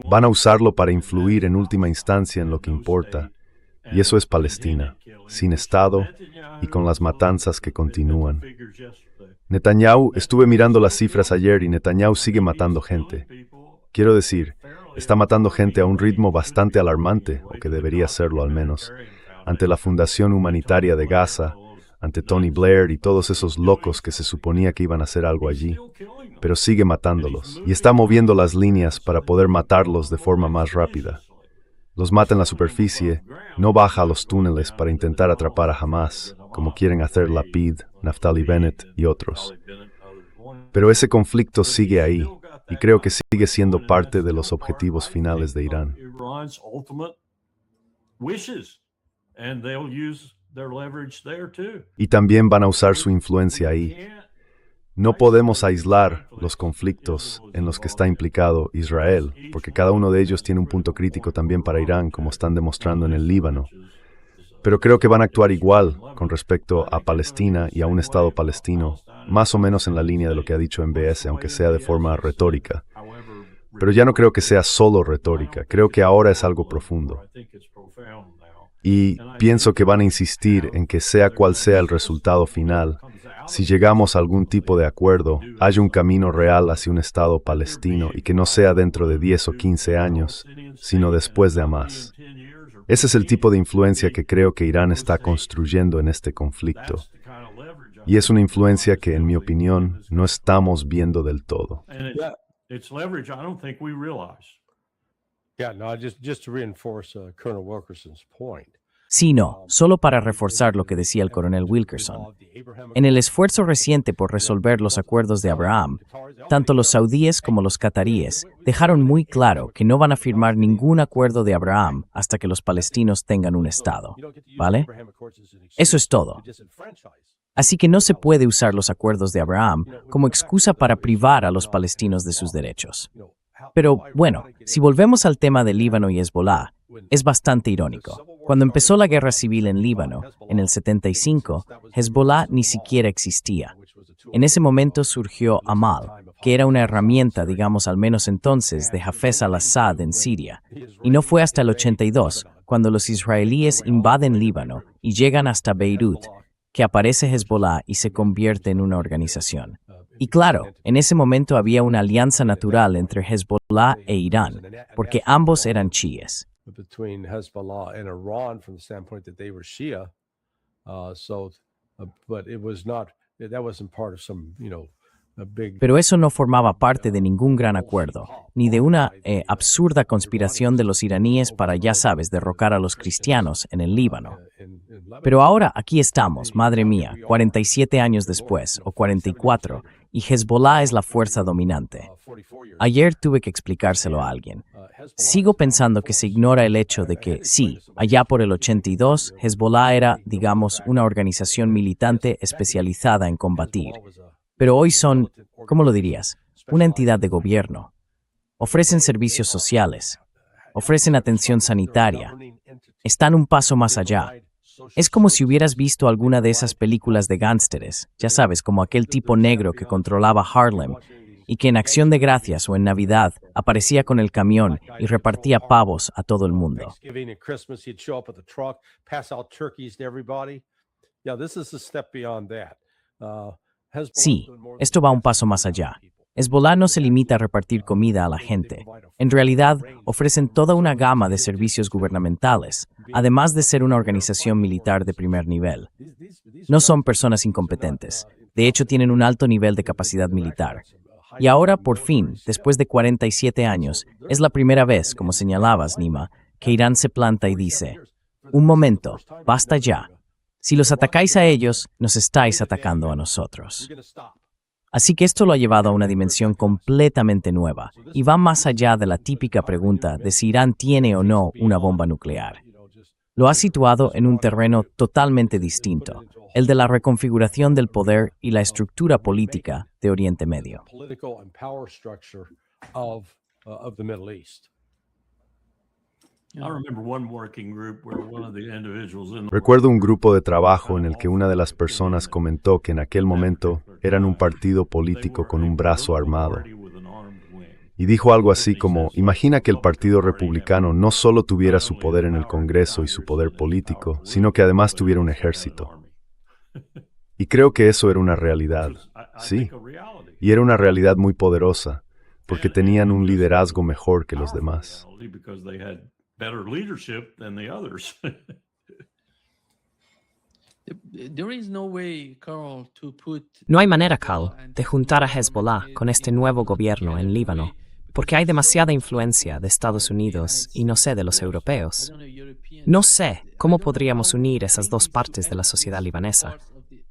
Van a usarlo para influir en última instancia en lo que importa, y eso es Palestina, sin Estado y con las matanzas que continúan. Netanyahu, estuve mirando las cifras ayer y Netanyahu sigue matando gente. Quiero decir, está matando gente a un ritmo bastante alarmante, o que debería serlo al menos, ante la Fundación Humanitaria de Gaza, ante Tony Blair y todos esos locos que se suponía que iban a hacer algo allí, pero sigue matándolos, y está moviendo las líneas para poder matarlos de forma más rápida. Los mata en la superficie, no baja a los túneles para intentar atrapar a Hamas, como quieren hacer Lapid, Naftali Bennett y otros. Pero ese conflicto sigue ahí, y creo que sigue siendo parte de los objetivos finales de Irán. Y también van a usar su influencia ahí. No podemos aislar los conflictos en los que está implicado Israel, porque cada uno de ellos tiene un punto crítico también para Irán, como están demostrando en el Líbano. Pero creo que van a actuar igual con respecto a Palestina y a un Estado palestino, más o menos en la línea de lo que ha dicho MBS, aunque sea de forma retórica. Pero ya no creo que sea solo retórica, creo que ahora es algo profundo. Y pienso que van a insistir en que sea cual sea el resultado final, si llegamos a algún tipo de acuerdo, haya un camino real hacia un Estado palestino y que no sea dentro de 10 o 15 años, sino después de Hamas. Ese es el tipo de influencia que creo que Irán está construyendo en este conflicto. Y es una influencia que, en mi opinión, no estamos viendo del todo. Just to reinforce Colonel Wilkerson's point. Sí, no, solo para reforzar lo que decía el coronel Wilkerson. En el esfuerzo reciente por resolver los acuerdos de Abraham, tanto los saudíes como los cataríes dejaron muy claro que no van a firmar ningún acuerdo de Abraham hasta que los palestinos tengan un Estado, ¿vale? Eso es todo. Así que no se puede usar los acuerdos de Abraham como excusa para privar a los palestinos de sus derechos. Pero bueno, si volvemos al tema de Líbano y Hezbollah, es bastante irónico. Cuando empezó la guerra civil en Líbano, en el 75, Hezbollah ni siquiera existía. En ese momento surgió Amal, que era una herramienta, digamos al menos entonces, de Hafez al-Assad en Siria. Y no fue hasta el 82, cuando los israelíes invaden Líbano y llegan hasta Beirut, que aparece Hezbollah y se convierte en una organización. Y claro, en ese momento había una alianza natural entre Hezbollah e Irán, porque ambos eran chiíes. Between Hezbollah and Iran from the standpoint that they were Shia. But it was not, that wasn't part of some, a big... Pero eso no formaba parte de ningún gran acuerdo, ni de una absurda conspiración de los iraníes para, ya sabes, derrocar a los cristianos en el Líbano. Pero ahora aquí estamos, madre mía, 47 años después, o 44, y Hezbollah es la fuerza dominante. Ayer tuve que explicárselo a alguien. Sigo pensando que se ignora el hecho de que, sí, allá por el 82, Hezbollah era, digamos, una organización militante especializada en combatir. Pero hoy son, ¿cómo lo dirías?, una entidad de gobierno. Ofrecen servicios sociales, ofrecen atención sanitaria, están un paso más allá. Es como si hubieras visto alguna de esas películas de gángsteres, ya sabes, como aquel tipo negro que controlaba Harlem y que en Acción de Gracias o en Navidad aparecía con el camión y repartía pavos a todo el mundo. Sí, esto va un paso más allá. Hezbollah no se limita a repartir comida a la gente. En realidad, ofrecen toda una gama de servicios gubernamentales, además de ser una organización militar de primer nivel. No son personas incompetentes. De hecho, tienen un alto nivel de capacidad militar. Y ahora, por fin, después de 47 años, es la primera vez, como señalabas, Nima, que Irán se planta y dice: un momento, basta ya. Si los atacáis a ellos, nos estáis atacando a nosotros. Así que esto lo ha llevado a una dimensión completamente nueva y va más allá de la típica pregunta de si Irán tiene o no una bomba nuclear. Lo ha situado en un terreno totalmente distinto, el de la reconfiguración del poder y la estructura política de Oriente Medio. Recuerdo un grupo de trabajo en el que una de las personas comentó que en aquel momento eran un partido político con un brazo armado. Y dijo algo así como: imagina que el Partido Republicano no solo tuviera su poder en el Congreso y su poder político, sino que además tuviera un ejército. Y creo que eso era una realidad, sí. Y era una realidad muy poderosa, porque tenían un liderazgo mejor que los demás. No hay manera, Carl, de juntar a Hezbollah con este nuevo gobierno en Líbano, porque hay demasiada influencia de Estados Unidos y no sé de los europeos. No sé cómo podríamos unir esas dos partes de la sociedad libanesa.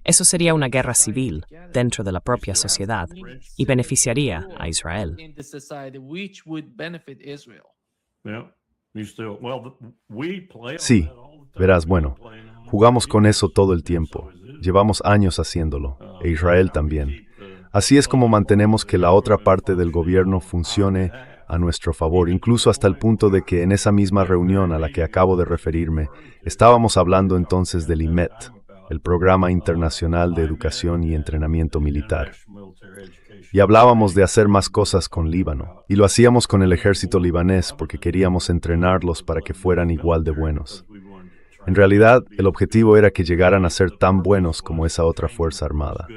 Eso sería una guerra civil dentro de la propia sociedad y beneficiaría a Israel. Sí, verás, bueno, jugamos con eso todo el tiempo. Llevamos años haciéndolo, e Israel también. Así es como mantenemos que la otra parte del gobierno funcione a nuestro favor, incluso hasta el punto de que en esa misma reunión a la que acabo de referirme, estábamos hablando entonces del IMET, el Programa Internacional de Educación y Entrenamiento Militar. Y hablábamos de hacer más cosas con Líbano, y lo hacíamos con el ejército libanés porque queríamos entrenarlos para que fueran igual de buenos. En realidad, el objetivo era que llegaran a ser tan buenos como esa otra fuerza armada.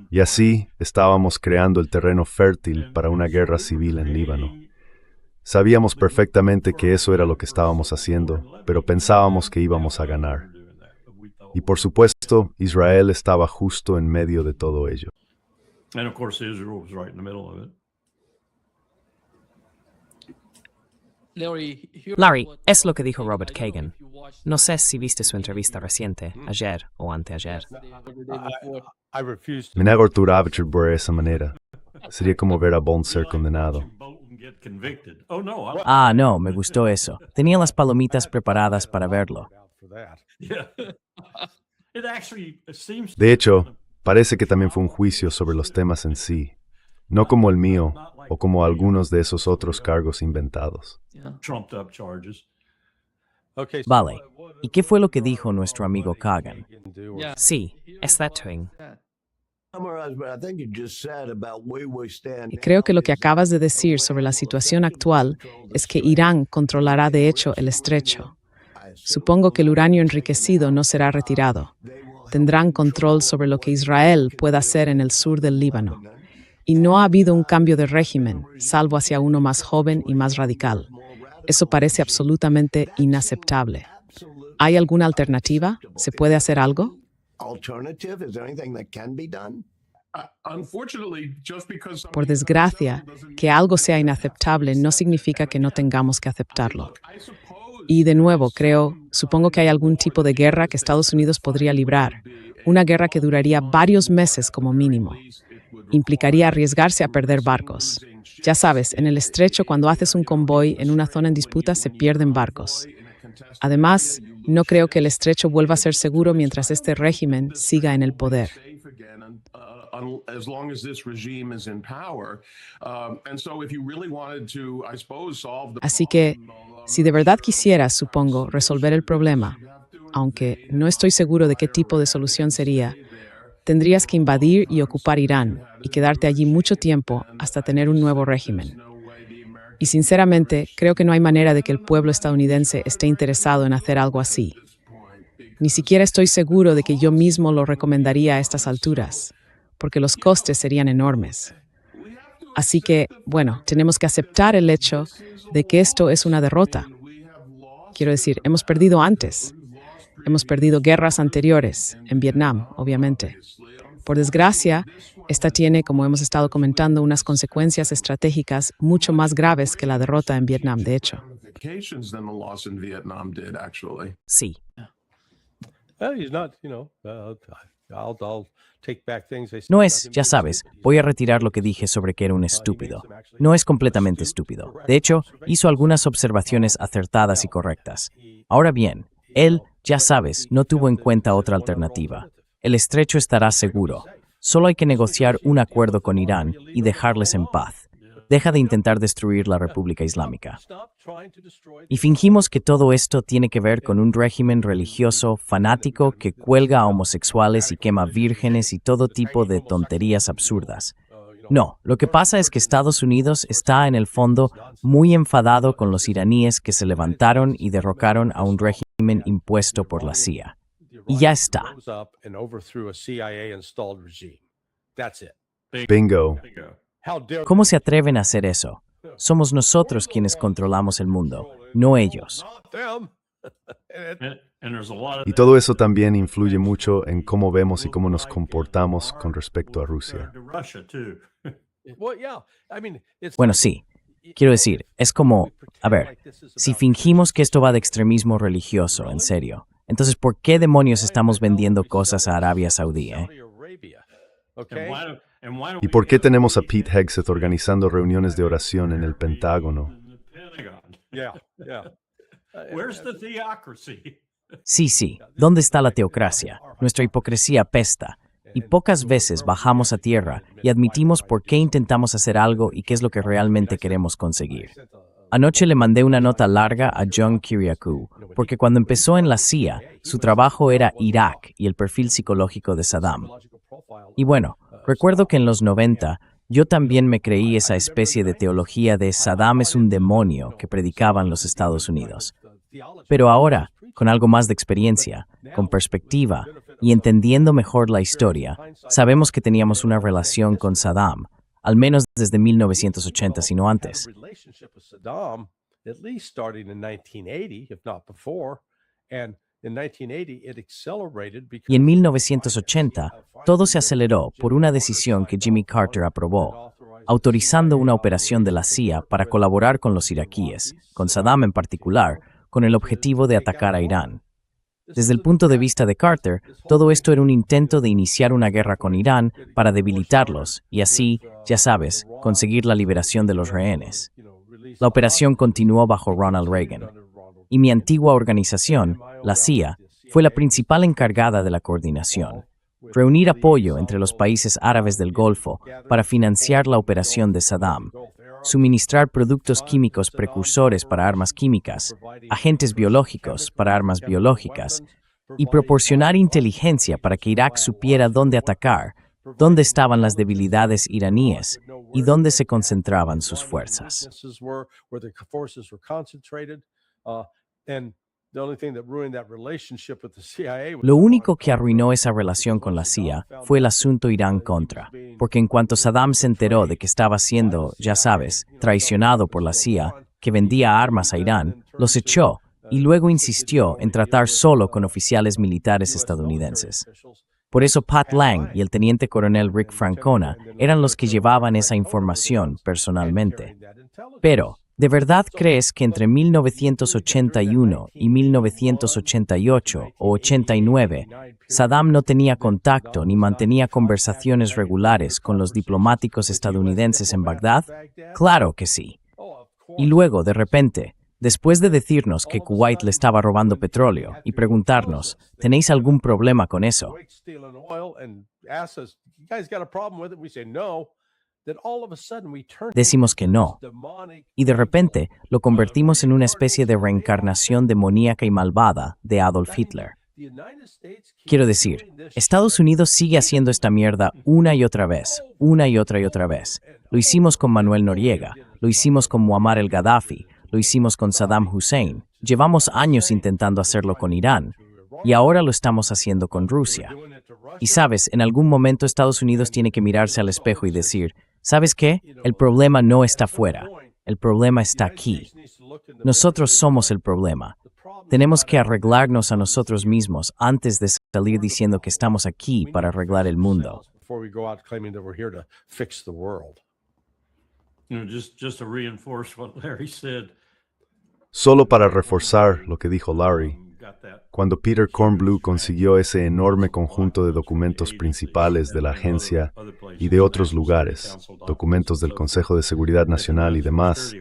Y así estábamos creando el terreno fértil para una guerra civil en Líbano. Sabíamos perfectamente que eso era lo que estábamos haciendo, pero pensábamos que íbamos a ganar. Y por supuesto, Israel estaba justo en medio de todo ello. Larry, es lo que dijo Robert Kagan. No sé si viste su entrevista reciente, ayer o anteayer. Me niego a torturar de esa manera. Sería como ver a Bond ser condenado. Ah, no, me gustó eso. Tenía las palomitas preparadas para verlo. De hecho, parece que también fue un juicio sobre los temas en sí, no como el mío o como algunos de esos otros cargos inventados. Vale, ¿y qué fue lo que dijo nuestro amigo Kagan? Sí, está bien. Y creo que lo que acabas de decir sobre la situación actual es que Irán controlará de hecho el estrecho. Supongo que el uranio enriquecido no será retirado. Tendrán control sobre lo que Israel pueda hacer en el sur del Líbano. Y no ha habido un cambio de régimen, salvo hacia uno más joven y más radical. Eso parece absolutamente inaceptable. ¿Hay alguna alternativa? ¿Se puede hacer algo? Por desgracia, que algo sea inaceptable no significa que no tengamos que aceptarlo. Y de nuevo, supongo que hay algún tipo de guerra que Estados Unidos podría librar. Una guerra que duraría varios meses como mínimo. Implicaría arriesgarse a perder barcos. Ya sabes, en el estrecho, cuando haces un convoy en una zona en disputa, se pierden barcos. Además, no creo que el estrecho vuelva a ser seguro mientras este régimen siga en el poder. Así que, si de verdad quisieras, supongo, resolver el problema, aunque no estoy seguro de qué tipo de solución sería, tendrías que invadir y ocupar Irán y quedarte allí mucho tiempo hasta tener un nuevo régimen. Y sinceramente, creo que no hay manera de que el pueblo estadounidense esté interesado en hacer algo así. Ni siquiera estoy seguro de que yo mismo lo recomendaría a estas alturas, porque los costes serían enormes. Así que, bueno, tenemos que aceptar el hecho de que esto es una derrota. Quiero decir, hemos perdido antes. Hemos perdido guerras anteriores, en Vietnam, obviamente. Por desgracia, esta tiene, como hemos estado comentando, unas consecuencias estratégicas mucho más graves que la derrota en Vietnam, de hecho. Sí. He's not, I'll take back things I said No about es, him ya being sabes, stupid. voy a retirar lo que dije sobre que era un estúpido. No es completamente estúpido. De hecho, hizo algunas observaciones acertadas y correctas. Ahora bien, él, ya sabes, no tuvo en cuenta otra alternativa. El estrecho estará seguro. Solo hay que negociar un acuerdo con Irán y dejarles en paz. Deja de intentar destruir la República Islámica. Y fingimos que todo esto tiene que ver con un régimen religioso fanático que cuelga a homosexuales y quema vírgenes y todo tipo de tonterías absurdas. No, lo que pasa es que Estados Unidos está en el fondo muy enfadado con los iraníes que se levantaron y derrocaron a un régimen impuesto por la CIA. Y ya está. Bingo. ¿Cómo se atreven a hacer eso? Somos nosotros quienes controlamos el mundo, no ellos. Y todo eso también influye mucho en cómo vemos y cómo nos comportamos con respecto a Rusia. Bueno, sí. Quiero decir, es como, a ver, si fingimos que esto va de extremismo religioso, en serio, entonces ¿por qué demonios estamos vendiendo cosas a Arabia Saudí, ¿Y por qué tenemos a Pete Hegseth organizando reuniones de oración en el Pentágono? Sí, ¿dónde está la teocracia? Nuestra hipocresía apesta. Y pocas veces bajamos a tierra y admitimos por qué intentamos hacer algo y qué es lo que realmente queremos conseguir. Anoche le mandé una nota larga a John Kiriakou, porque cuando empezó en la CIA, su trabajo era Irak y el perfil psicológico de Saddam. Y bueno, recuerdo que en los 90, yo también me creí esa especie de teología de Saddam es un demonio que predicaban los Estados Unidos. Pero ahora, con algo más de experiencia, con perspectiva y entendiendo mejor la historia, sabemos que teníamos una relación con Saddam, al menos desde 1980, si no antes. Y en 1980, todo se aceleró por una decisión que Jimmy Carter aprobó, autorizando una operación de la CIA para colaborar con los iraquíes, con Saddam en particular, con el objetivo de atacar a Irán. Desde el punto de vista de Carter, todo esto era un intento de iniciar una guerra con Irán para debilitarlos y así, ya sabes, conseguir la liberación de los rehenes. La operación continuó bajo Ronald Reagan. Y mi antigua organización, la CIA, fue la principal encargada de la coordinación. Reunir apoyo entre los países árabes del Golfo para financiar la operación de Saddam, suministrar productos químicos precursores para armas químicas, agentes biológicos para armas biológicas, y proporcionar inteligencia para que Irak supiera dónde atacar, dónde estaban las debilidades iraníes y dónde se concentraban sus fuerzas. Lo único que arruinó esa relación con la CIA fue el asunto Irán-Contra, porque en cuanto Saddam se enteró de que estaba siendo, ya sabes, traicionado por la CIA, que vendía armas a Irán, los echó y luego insistió en tratar solo con oficiales militares estadounidenses. Por eso Pat Lang y el teniente coronel Rick Francona eran los que llevaban esa información personalmente. Pero, ¿de verdad crees que entre 1981 y 1988 o 89, Saddam no tenía contacto ni mantenía conversaciones regulares con los diplomáticos estadounidenses en Bagdad? Claro que sí. Y luego, de repente, después de decirnos que Kuwait le estaba robando petróleo y preguntarnos, ¿tenéis algún problema con eso? Decimos que no. Y de repente lo convertimos en una especie de reencarnación demoníaca y malvada de Adolf Hitler. Quiero decir, Estados Unidos sigue haciendo esta mierda una y otra vez, una y otra vez. Lo hicimos con Manuel Noriega, lo hicimos con Muammar el-Gaddafi, lo hicimos con Saddam Hussein. Llevamos años intentando hacerlo con Irán, y ahora lo estamos haciendo con Rusia. Y sabes, en algún momento Estados Unidos tiene que mirarse al espejo y decir, ¿Sabes qué? El problema no está fuera. El problema está aquí. Nosotros somos el problema. Tenemos que arreglarnos a nosotros mismos antes de salir diciendo que estamos aquí para arreglar el mundo. Before we go out claiming that we're here to fix the world. Just to reinforce what Larry said. Solo para reforzar lo que dijo Larry, cuando Peter Kornbluh consiguió ese enorme conjunto de documentos principales de la agencia y de otros lugares, documentos del Consejo de Seguridad Nacional y demás,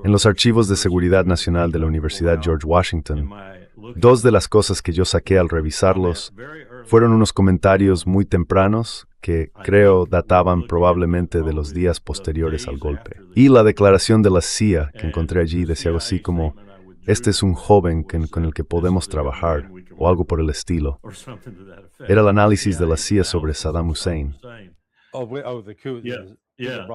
en los archivos de Seguridad Nacional de la Universidad George Washington, dos de las cosas que yo saqué al revisarlos fueron unos comentarios muy tempranos que, creo, databan probablemente de los días posteriores al golpe. Y la declaración de la CIA que encontré allí decía algo así como, este es un joven con el que podemos trabajar, o algo por el estilo. Era el análisis de la CIA sobre Saddam Hussein. The coup. Yeah.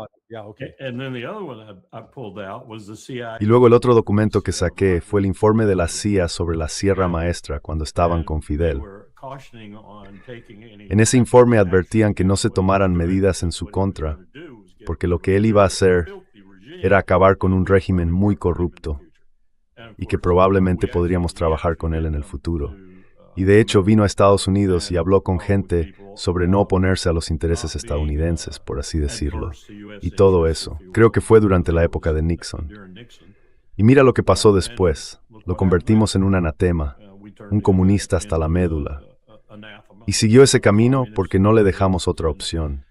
Okay. And then the other one I pulled out was the CIA. Y luego el otro documento que saqué fue el informe de la CIA sobre la Sierra Maestra cuando estaban con Fidel. En ese informe advertían que no se tomaran medidas en su contra, porque lo que él iba a hacer era acabar con un régimen muy corrupto y que probablemente podríamos trabajar con él en el futuro. Y de hecho vino a Estados Unidos y habló con gente sobre no oponerse a los intereses estadounidenses, por así decirlo. Y todo eso, creo que fue durante la época de Nixon. Y mira lo que pasó después. Lo convertimos en un anatema, un comunista hasta la médula. Y siguió ese camino porque no le dejamos otra opción.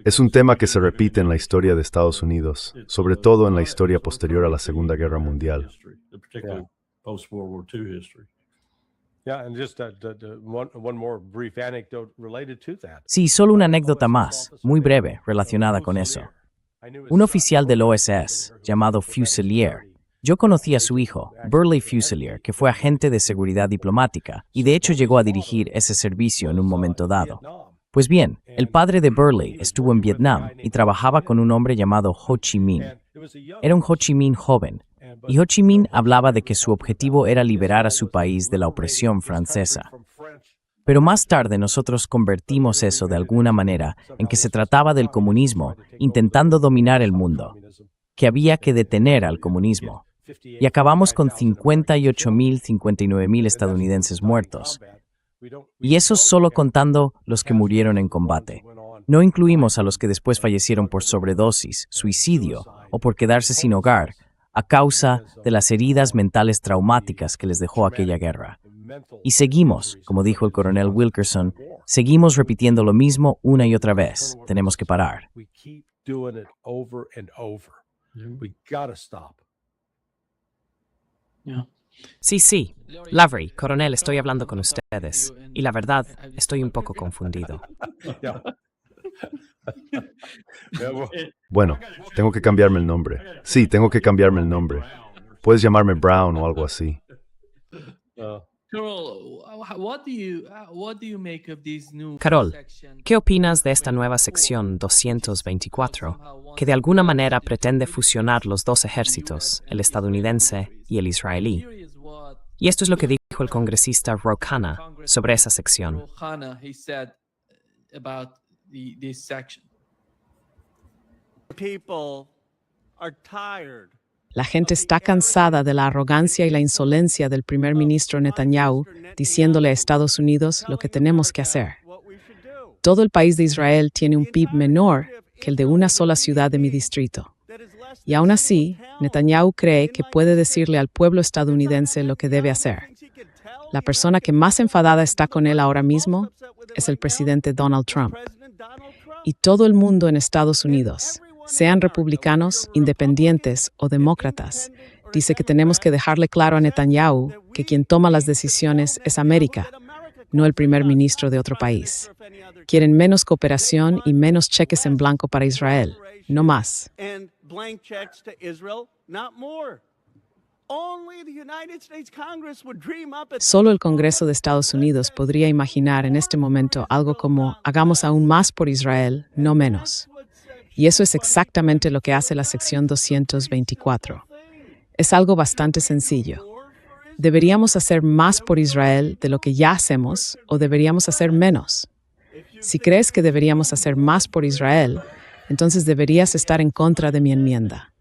Es un tema que se repite en la historia de Estados Unidos, sobre todo en la historia posterior a la Segunda Guerra Mundial. Sí, solo una anécdota más, muy breve, relacionada con eso. Un oficial del OSS, llamado Fusilier, yo conocí a su hijo, Burley Fusilier, que fue agente de seguridad diplomática, y de hecho llegó a dirigir ese servicio en un momento dado. Pues bien, el padre de Burley estuvo en Vietnam y trabajaba con un hombre llamado Ho Chi Minh. Era un Ho Chi Minh joven, y Ho Chi Minh hablaba de que su objetivo era liberar a su país de la opresión francesa. Pero más tarde nosotros convertimos eso de alguna manera en que se trataba del comunismo intentando dominar el mundo, que había que detener al comunismo. Y acabamos con 58.000, 59.000 estadounidenses muertos. Y eso solo contando los que murieron en combate. No incluimos a los que después fallecieron por sobredosis, suicidio o por quedarse sin hogar a causa de las heridas mentales traumáticas que les dejó aquella guerra. Y seguimos, como dijo el coronel Wilkerson, seguimos repitiendo lo mismo una y otra vez. Tenemos que parar. Sí. Lavery, coronel, estoy hablando con ustedes. Y la verdad, estoy un poco confundido. Bueno, tengo que cambiarme el nombre. Sí, tengo que cambiarme el nombre. Puedes llamarme Brown o algo así. Carol, ¿qué opinas de esta nueva sección 224, que de alguna manera pretende fusionar los dos ejércitos, el estadounidense y el israelí? Y esto es lo que dijo el congresista Ro Khanna sobre esa sección. La gente está cansada de la arrogancia y la insolencia del primer ministro Netanyahu diciéndole a Estados Unidos lo que tenemos que hacer. Todo el país de Israel tiene un PIB menor que el de una sola ciudad de mi distrito. Y aún así, Netanyahu cree que puede decirle al pueblo estadounidense lo que debe hacer. La persona que más enfadada está con él ahora mismo es el presidente Donald Trump. Y todo el mundo en Estados Unidos, sean republicanos, independientes o demócratas, dice que tenemos que dejarle claro a Netanyahu que quien toma las decisiones es América, no el primer ministro de otro país. Quieren menos cooperación y menos cheques en blanco para Israel, no más. Solo el Congreso de Estados Unidos podría imaginar en este momento algo como hagamos aún más por Israel, no menos. Y eso es exactamente lo que hace la sección 224. Es algo bastante sencillo. ¿Deberíamos hacer más por Israel de lo que ya hacemos o deberíamos hacer menos? Si crees que deberíamos hacer más por Israel, entonces deberías estar en contra de mi enmienda.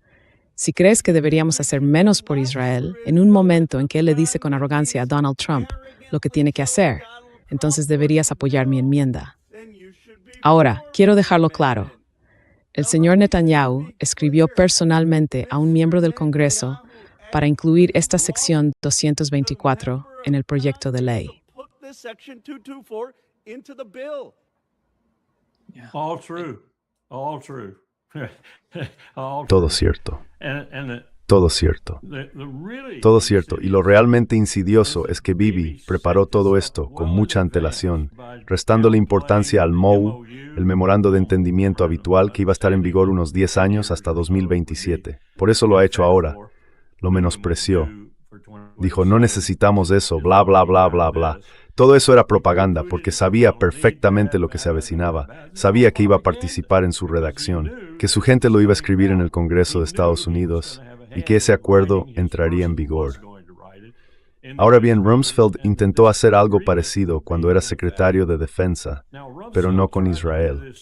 Si crees que deberíamos hacer menos por Israel, en un momento en que él le dice con arrogancia a Donald Trump lo que tiene que hacer, entonces deberías apoyar mi enmienda. Ahora, quiero dejarlo claro. El señor Netanyahu escribió personalmente a un miembro del Congreso para incluir esta sección 224 en el proyecto de ley. All true. All true. All Todo true. cierto, And todo cierto, todo cierto. Y lo realmente insidioso es que Bibi preparó todo esto con mucha antelación, restándole importancia al MOU, el memorando de entendimiento habitual que iba a estar en vigor unos 10 años hasta 2027. Por eso lo ha hecho ahora. Lo menospreció. Dijo, no necesitamos eso, bla, bla, bla, bla, bla. Todo eso era propaganda porque sabía perfectamente lo que se avecinaba. Sabía que iba a participar en su redacción, que su gente lo iba a escribir en el Congreso de Estados Unidos y que ese acuerdo entraría en vigor. Ahora bien, Rumsfeld intentó hacer algo parecido cuando era secretario de Defensa, pero no con Israel.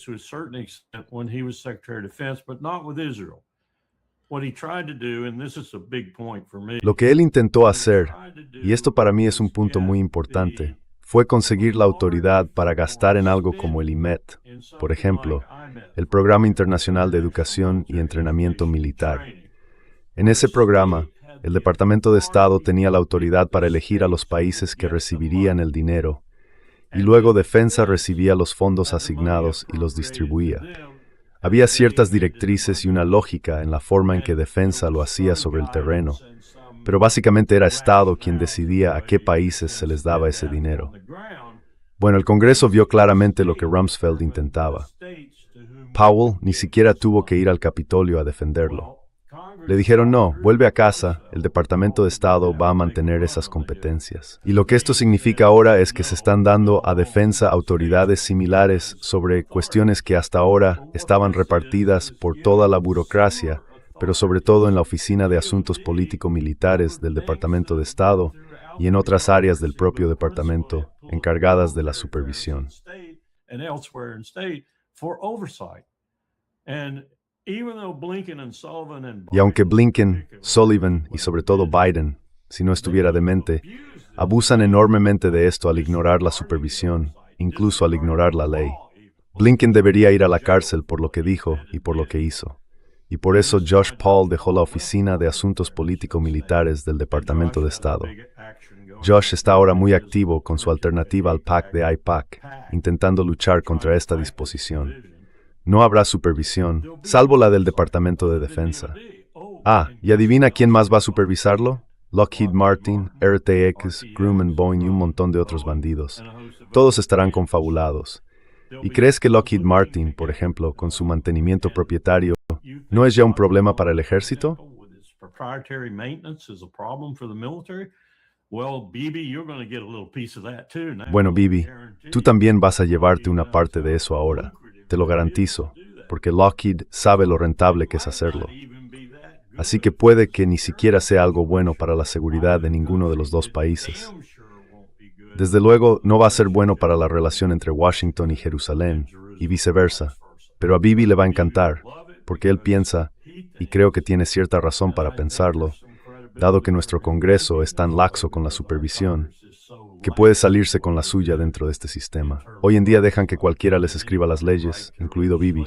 Lo que él intentó hacer, y esto para mí es un punto muy importante, fue conseguir la autoridad para gastar en algo como el IMET, por ejemplo, el Programa Internacional de Educación y Entrenamiento Militar. En ese programa, el Departamento de Estado tenía la autoridad para elegir a los países que recibirían el dinero, y luego Defensa recibía los fondos asignados y los distribuía. Había ciertas directrices y una lógica en la forma en que Defensa lo hacía sobre el terreno, pero básicamente era Estado quien decidía a qué países se les daba ese dinero. Bueno, el Congreso vio claramente lo que Rumsfeld intentaba. Powell ni siquiera tuvo que ir al Capitolio a defenderlo. Le dijeron, no, vuelve a casa, el Departamento de Estado va a mantener esas competencias. Y lo que esto significa ahora es que se están dando a Defensa autoridades similares sobre cuestiones que hasta ahora estaban repartidas por toda la burocracia, pero sobre todo en la Oficina de Asuntos Político-Militares del Departamento de Estado y en otras áreas del propio departamento encargadas de la supervisión. Y aunque Blinken, Sullivan y sobre todo Biden, si no estuviera demente, abusan enormemente de esto al ignorar la supervisión, incluso al ignorar la ley. Blinken debería ir a la cárcel por lo que dijo y por lo que hizo. Y por eso Josh Paul dejó la Oficina de Asuntos Político-Militares del Departamento de Estado. Josh está ahora muy activo con su alternativa al PAC de AIPAC, intentando luchar contra esta disposición. No habrá supervisión, salvo la del Departamento de Defensa. Ah, ¿y adivina quién más va a supervisarlo? Lockheed Martin, RTX, Grumman Boeing y un montón de otros bandidos. Todos estarán confabulados. ¿Y crees que Lockheed Martin, por ejemplo, con su mantenimiento propietario, no es ya un problema para el ejército? Bueno, Bibi, tú también vas a llevarte una parte de eso ahora. Te lo garantizo, porque Lockheed sabe lo rentable que es hacerlo. Así que puede que ni siquiera sea algo bueno para la seguridad de ninguno de los dos países. Desde luego, no va a ser bueno para la relación entre Washington y Jerusalén, y viceversa, pero a Bibi le va a encantar, porque él piensa, y creo que tiene cierta razón para pensarlo, dado que nuestro Congreso es tan laxo con la supervisión, que puede salirse con la suya dentro de este sistema. Hoy en día dejan que cualquiera les escriba las leyes, incluido Bibi,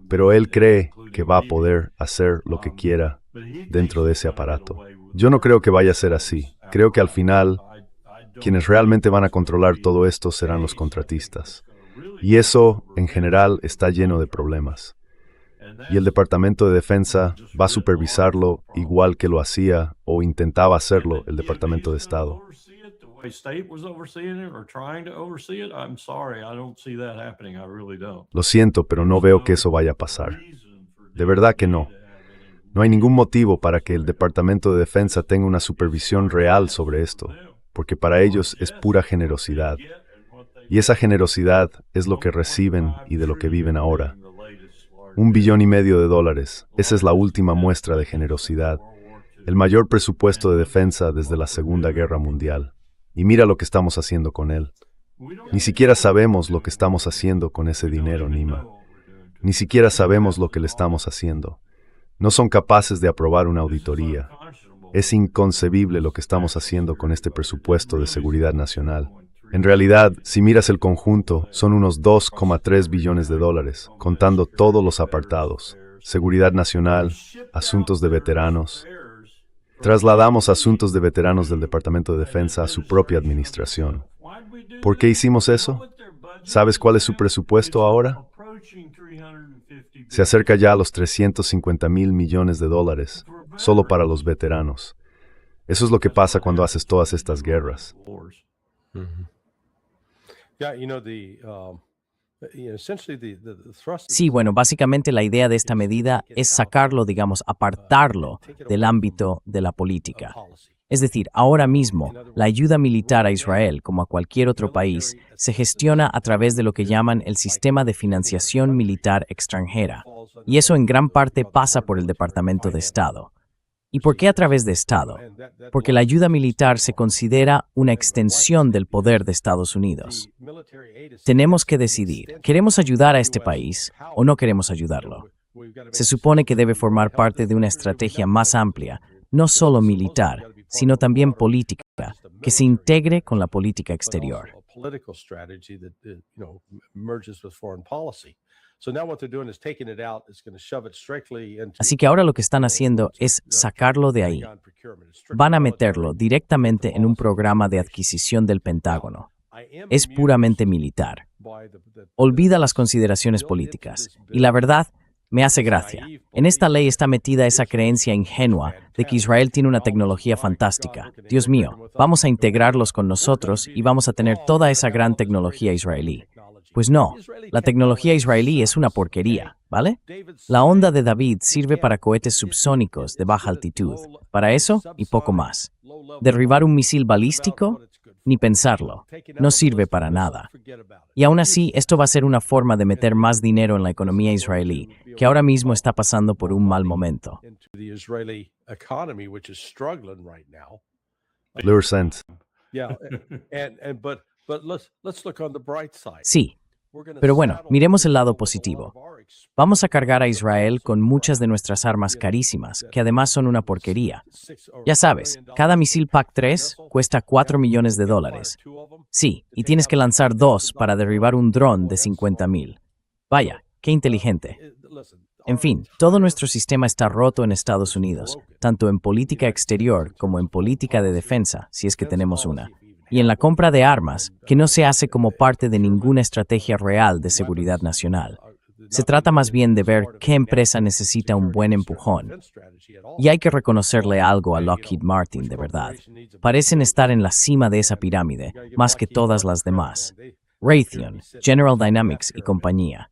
pero él cree que va a poder hacer lo que quiera dentro de ese aparato. Yo no creo que vaya a ser así. Creo que al final, quienes realmente van a controlar todo esto serán los contratistas. Y eso, en general, está lleno de problemas. Y el Departamento de Defensa va a supervisarlo igual que lo hacía o intentaba hacerlo el Departamento de Estado. Lo siento, pero no veo que eso vaya a pasar. De verdad que no. No hay ningún motivo para que el Departamento de Defensa tenga una supervisión real sobre esto, porque para ellos es pura generosidad. Y esa generosidad es lo que reciben y de lo que viven ahora. $1,5 billones. Esa es la última muestra de generosidad. El mayor presupuesto de defensa desde la Segunda Guerra Mundial. Y mira lo que estamos haciendo con él. Ni siquiera sabemos lo que estamos haciendo con ese dinero, Nima. Ni siquiera sabemos lo que le estamos haciendo. No son capaces de aprobar una auditoría. Es inconcebible lo que estamos haciendo con este presupuesto de seguridad nacional. En realidad, si miras el conjunto, son unos 2,3 billones de dólares, contando todos los apartados. Seguridad nacional, asuntos de veteranos. Trasladamos asuntos de veteranos del Departamento de Defensa a su propia administración. ¿Por qué hicimos eso? ¿Sabes cuál es su presupuesto ahora? Se acerca ya a los 350,000 millones de dólares, solo para los veteranos. Eso es lo que pasa cuando haces todas estas guerras. Sí, bueno, básicamente la idea de esta medida es sacarlo, digamos, apartarlo del ámbito de la política. Es decir, ahora mismo, la ayuda militar a Israel, como a cualquier otro país, se gestiona a través de lo que llaman el sistema de financiación militar extranjera. Y eso en gran parte pasa por el Departamento de Estado. ¿Y por qué a través de Estado? Porque la ayuda militar se considera una extensión del poder de Estados Unidos. Tenemos que decidir, ¿queremos ayudar a este país o no queremos ayudarlo? Se supone que debe formar parte de una estrategia más amplia, no solo militar, sino también política, que se integre con la política exterior. Así que ahora lo que están haciendo es sacarlo de ahí. Van a meterlo directamente en un programa de adquisición del Pentágono. Es puramente militar. Olvida las consideraciones políticas. Y la verdad, me hace gracia. En esta ley está metida esa creencia ingenua de que Israel tiene una tecnología fantástica. Dios mío, vamos a integrarlos con nosotros y vamos a tener toda esa gran tecnología israelí. Pues no, la tecnología israelí es una porquería, ¿vale? La onda de David sirve para cohetes subsónicos de baja altitud, para eso y poco más. Derribar un misil balístico, ni pensarlo, no sirve para nada. Y aún así, esto va a ser una forma de meter más dinero en la economía israelí, que ahora mismo está pasando por un mal momento. Sí, pero bueno, miremos el lado positivo. Vamos a cargar a Israel con muchas de nuestras armas carísimas, que además son una porquería. Ya sabes, cada misil PAC-3 cuesta $4 millones. Sí, y tienes que lanzar 2 para derribar un dron de 50,000. Vaya, qué inteligente. En fin, todo nuestro sistema está roto en Estados Unidos, tanto en política exterior como en política de defensa, si es que tenemos una. Y en la compra de armas, que no se hace como parte de ninguna estrategia real de seguridad nacional. Se trata más bien de ver qué empresa necesita un buen empujón. Y hay que reconocerle algo a Lockheed Martin, de verdad. Parecen estar en la cima de esa pirámide, más que todas las demás. Raytheon, General Dynamics y compañía.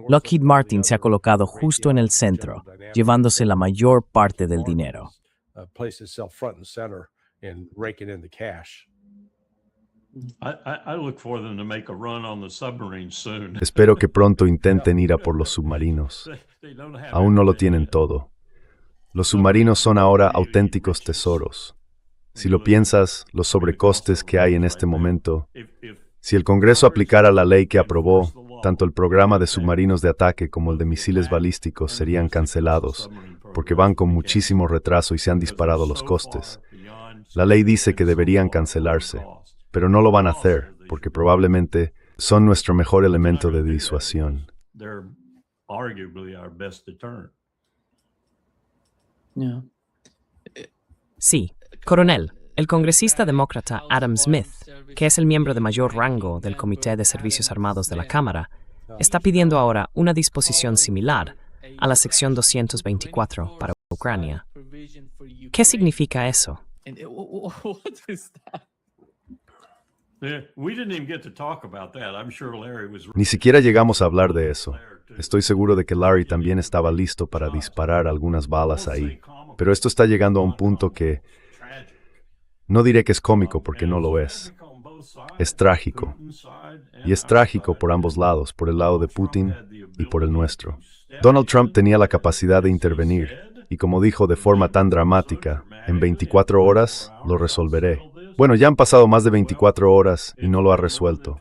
Lockheed Martin se ha colocado justo en el centro, llevándose la mayor parte del dinero. Espero que pronto intenten ir a por los submarinos. Aún no lo tienen todo. Los submarinos son ahora auténticos tesoros. Si lo piensas, los sobrecostes que hay en este momento, si el Congreso aplicara la ley que aprobó, tanto el programa de submarinos de ataque como el de misiles balísticos serían cancelados, porque van con muchísimo retraso y se han disparado los costes. La ley dice que deberían cancelarse, pero no lo van a hacer, porque probablemente son nuestro mejor elemento de disuasión. Sí, coronel, el congresista demócrata Adam Smith, que es el miembro de mayor rango del Comité de Servicios Armados de la Cámara, está pidiendo ahora una disposición similar a la sección 224 para Ucrania. ¿Qué significa eso? Ni siquiera llegamos a hablar de eso. Estoy seguro de que Larry también estaba listo para disparar algunas balas ahí. Pero esto está llegando a un punto que... no diré que es cómico porque no lo es. Es trágico. Y es trágico por ambos lados, por el lado de Putin y por el nuestro. Donald Trump tenía la capacidad de intervenir, y como dijo de forma tan dramática, en 24 horas lo resolveré. Bueno, ya han pasado más de 24 horas y no lo ha resuelto.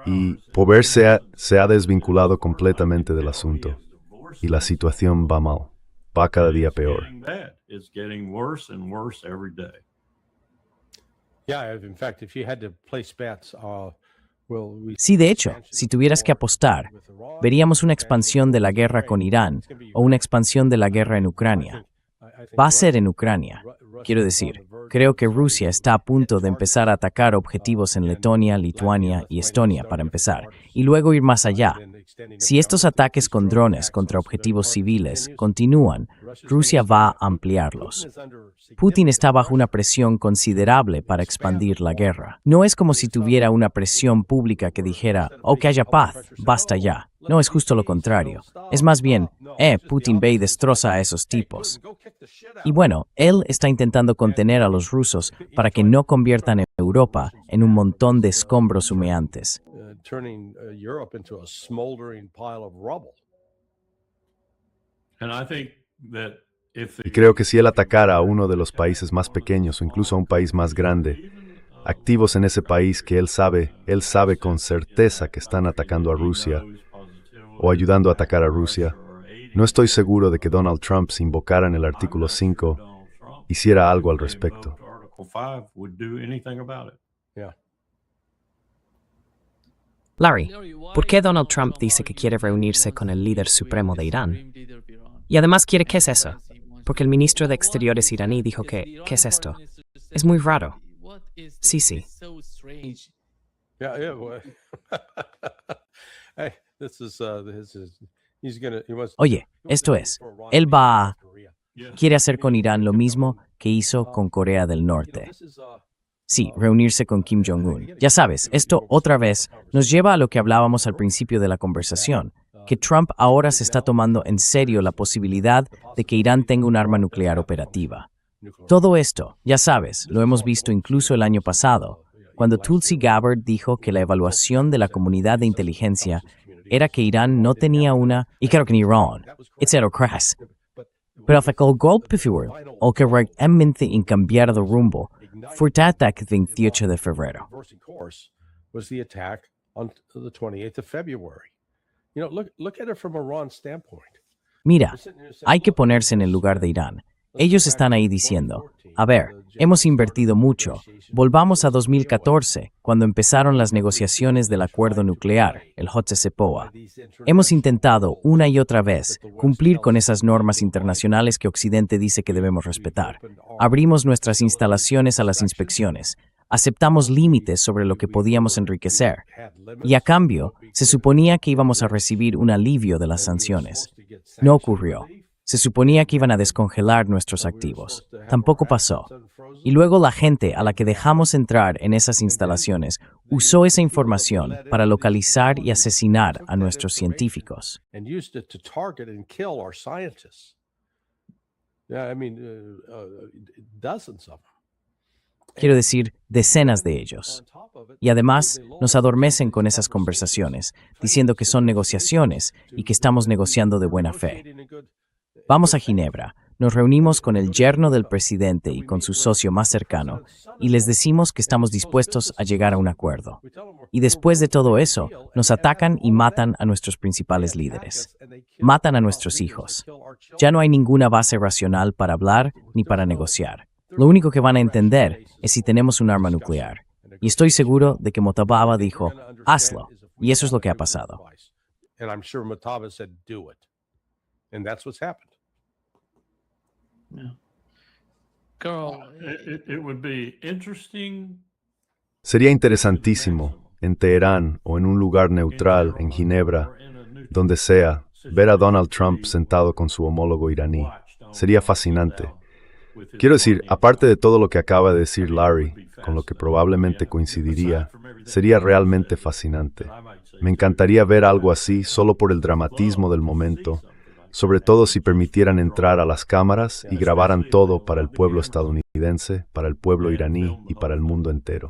Y Pover se ha desvinculado completamente del asunto. Y la situación va mal. Va cada día peor. It's getting worse and worse every day. Yeah, in fact, if you had to place bets, Sí, de hecho, si tuvieras que apostar, veríamos una expansión de la guerra con Irán o una expansión de la guerra en Ucrania. Va a ser en Ucrania. Quiero decir, creo que Rusia está a punto de empezar a atacar objetivos en Letonia, Lituania y Estonia para empezar, y luego ir más allá. Si estos ataques con drones contra objetivos civiles continúan, Rusia va a ampliarlos. Putin está bajo una presión considerable para expandir la guerra. No es como si tuviera una presión pública que dijera, oh, que haya paz, basta ya. No, es justo lo contrario. Es más bien, Putin ve y destroza a esos tipos. Y bueno, él está intentando contener a los rusos para que no conviertan a Europa en un montón de escombros humeantes. turning Europe into a smoldering pile of rubble. And I think that Y creo que si él atacara a uno de los países más pequeños o incluso a un país más grande, activos en ese país que él sabe con certeza que están atacando a Rusia o ayudando a atacar a Rusia, no estoy seguro de que Donald Trump, si invocara en el artículo 5, hiciera algo al respecto. Larry, ¿por qué Donald Trump dice que quiere reunirse con el líder supremo de Irán? Y además quiere, ¿qué es eso? Porque el ministro de Exteriores iraní dijo que, ¿qué es esto? Es muy raro. Sí. Oye, esto es, él quiere hacer con Irán lo mismo que hizo con Corea del Norte. Sí, reunirse con Kim Jong-un. Ya sabes, esto otra vez nos lleva a lo que hablábamos al principio de la conversación, que Trump ahora se está tomando en serio la posibilidad de que Irán tenga un arma nuclear operativa. Todo esto, ya sabes, lo hemos visto incluso el año pasado, cuando Tulsi Gabbard dijo que la evaluación de la comunidad de inteligencia era que Irán no tenía una, y claro que en Irán, etc. crash. Pero fue el golpe fue el que realmente en cambiar de rumbo fue el ataque 28 de febrero. Mira, hay que ponerse en el lugar de Irán. Ellos están ahí diciendo, a ver, hemos invertido mucho. Volvamos a 2014, cuando empezaron las negociaciones del acuerdo nuclear, el JCPOA. Hemos intentado una y otra vez cumplir con esas normas internacionales que Occidente dice que debemos respetar. Abrimos nuestras instalaciones a las inspecciones. Aceptamos límites sobre lo que podíamos enriquecer. Y a cambio, se suponía que íbamos a recibir un alivio de las sanciones. No ocurrió. Se suponía que iban a descongelar nuestros activos. Tampoco pasó. Y luego la gente a la que dejamos entrar en esas instalaciones usó esa información para localizar y asesinar a nuestros científicos. Quiero decir, decenas de ellos. Y además, nos adormecen con esas conversaciones, diciendo que son negociaciones y que estamos negociando de buena fe. Vamos a Ginebra, nos reunimos con el yerno del presidente y con su socio más cercano, y les decimos que estamos dispuestos a llegar a un acuerdo. Y después de todo eso, nos atacan y matan a nuestros principales líderes. Matan a nuestros hijos. Ya no hay ninguna base racional para hablar ni para negociar. Lo único que van a entender es si tenemos un arma nuclear. Y estoy seguro de que Motaba dijo, hazlo. Y eso es lo que ha pasado. Sería interesantísimo, en Teherán o en un lugar neutral, en Ginebra, donde sea, ver a Donald Trump sentado con su homólogo iraní. Sería fascinante. Quiero decir, aparte de todo lo que acaba de decir Larry, con lo que probablemente coincidiría, sería realmente fascinante. Me encantaría ver algo así solo por el dramatismo del momento, sobre todo si permitieran entrar a las cámaras y grabaran todo para el pueblo estadounidense, para el pueblo iraní y para el mundo entero.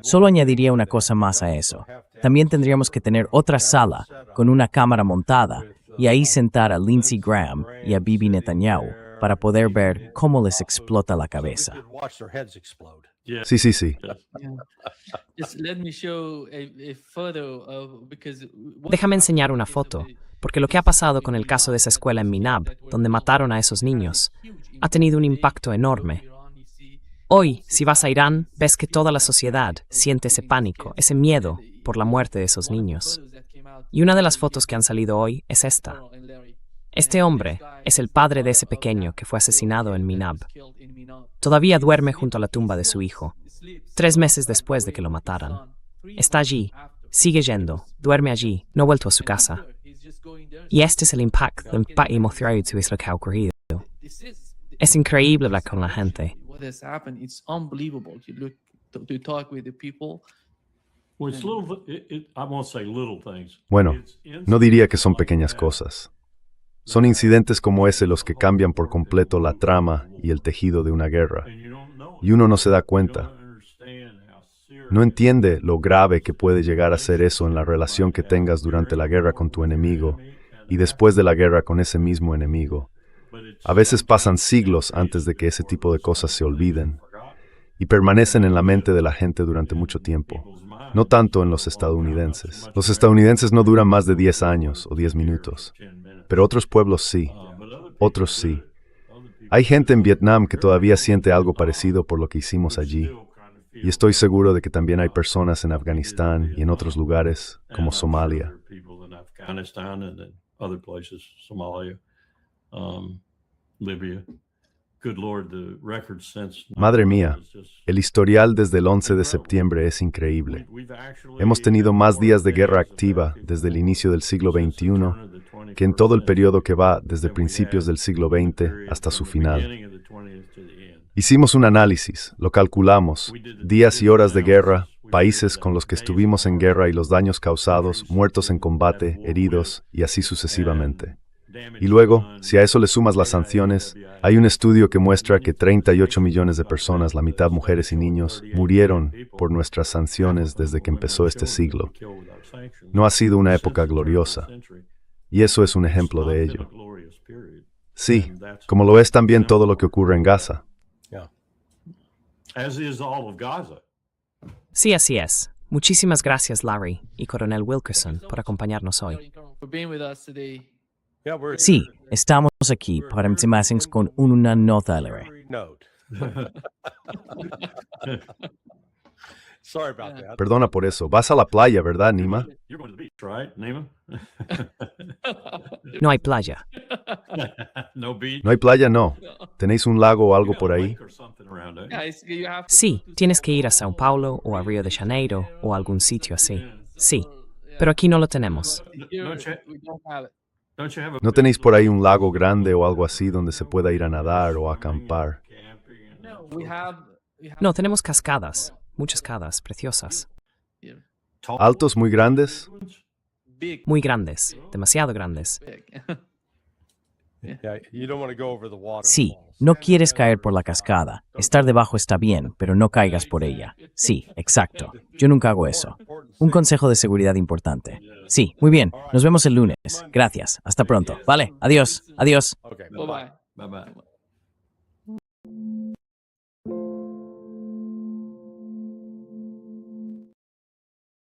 Solo añadiría una cosa más a eso. También tendríamos que tener otra sala con una cámara montada y ahí sentar a Lindsey Graham y a Bibi Netanyahu para poder ver cómo les explota la cabeza. Yeah. Sí, sí, sí. Déjame enseñar una foto, porque lo que ha pasado con el caso de esa escuela en Minab, donde mataron a esos niños, ha tenido un impacto enorme. Hoy, si vas a Irán, ves que toda la sociedad siente ese pánico, ese miedo por la muerte de esos niños. Y una de las fotos que han salido hoy es esta. Este hombre es el padre de ese pequeño que fue asesinado en Minab. Todavía duerme junto a la tumba de su hijo, 3 meses después de que lo mataran. Está allí, sigue yendo, duerme allí, no ha vuelto a su casa. Y este es el impacto emocional de lo que ha ocurrido. Es increíble hablar con la gente. Well, it's little, I won't say little things. Bueno, It's no diría que son incidents pequeñas like that cosas. Son incidentes como ese los que cambian por completo la trama y el tejido de una guerra. and you don't know. Y uno no se da You cuenta. don't understand how serious No entiende lo grave que puede llegar a ser eso en la relación que tengas durante la guerra con tu enemigo y después de la guerra con ese mismo enemigo. but it's A veces pasan siglos antes de que ese tipo de cosas se olviden y permanecen en la mente de la gente durante mucho tiempo. No tanto en los estadounidenses. Los estadounidenses no duran más de 10 años o 10 minutos, 10 minutes. pero otros pueblos sí, But other otros sí. people Hay gente en Vietnam que todavía siente algo parecido por lo que hicimos allí, still kind of feel y estoy seguro de que también hay personas en Afganistán y en otros lugares, and como I'm sure Somalia. there are people in Afghanistan and in other places, Somalia, Libya. Good Lord, the record since Madre mía, 9/11 is just- el historial desde el 11 de septiembre es increíble. We've actually Hemos tenido más more días de guerra days of activa active desde el war inicio del siglo since the XXI turn of the 21st que en todo el century periodo que va desde than we principios had del siglo in the XX period hasta su from the final. beginning of the 20th to the end. Hicimos un análisis, lo calculamos, días y horas de guerra, países con los que estuvimos en guerra y los daños causados, muertos en combate, heridos y así sucesivamente. Y luego, si a eso le sumas las sanciones, hay un estudio que muestra que 38 millones de personas, la mitad mujeres y niños, murieron por nuestras sanciones desde que empezó este siglo. No ha sido una época gloriosa, y eso es un ejemplo de ello. Sí, como lo es también todo lo que ocurre en Gaza. As is all of Gaza. Sí, así es. Muchísimas gracias, Larry y Coronel Wilkerson, por acompañarnos hoy. Yeah, we're Sí, estamos aquí para empezar con una nota, Larry. note. Sorry about that. Perdona por eso. Vas a la playa, ¿verdad, Nima? You're going to the beach, right, Nima? No hay playa. No beach. No hay playa, no. ¿Tenéis un lago o algo por ahí? Lake or something around there. Sí, tienes que ir a Sao Paulo o a Río de Janeiro o a algún sitio así. Sí, pero aquí no lo tenemos. Don't you have a ¿No tenéis por ahí un lago grande o algo así donde se pueda ir a nadar o a acampar? No, tenemos cascadas, muchas cascadas preciosas, ¿Altos muy grandes? muy grandes, demasiado grandes. Yeah, you don't want to go over the waterfalls. Sí, no quieres caer por la cascada. Estar debajo está bien, pero no caigas por ella. Sí, exacto. Yo nunca hago eso. Un consejo de seguridad importante. Sí, muy bien. Nos vemos el lunes. Gracias. Hasta pronto. Vale, adiós. Adiós. Okay. Bye-bye. Bye-bye.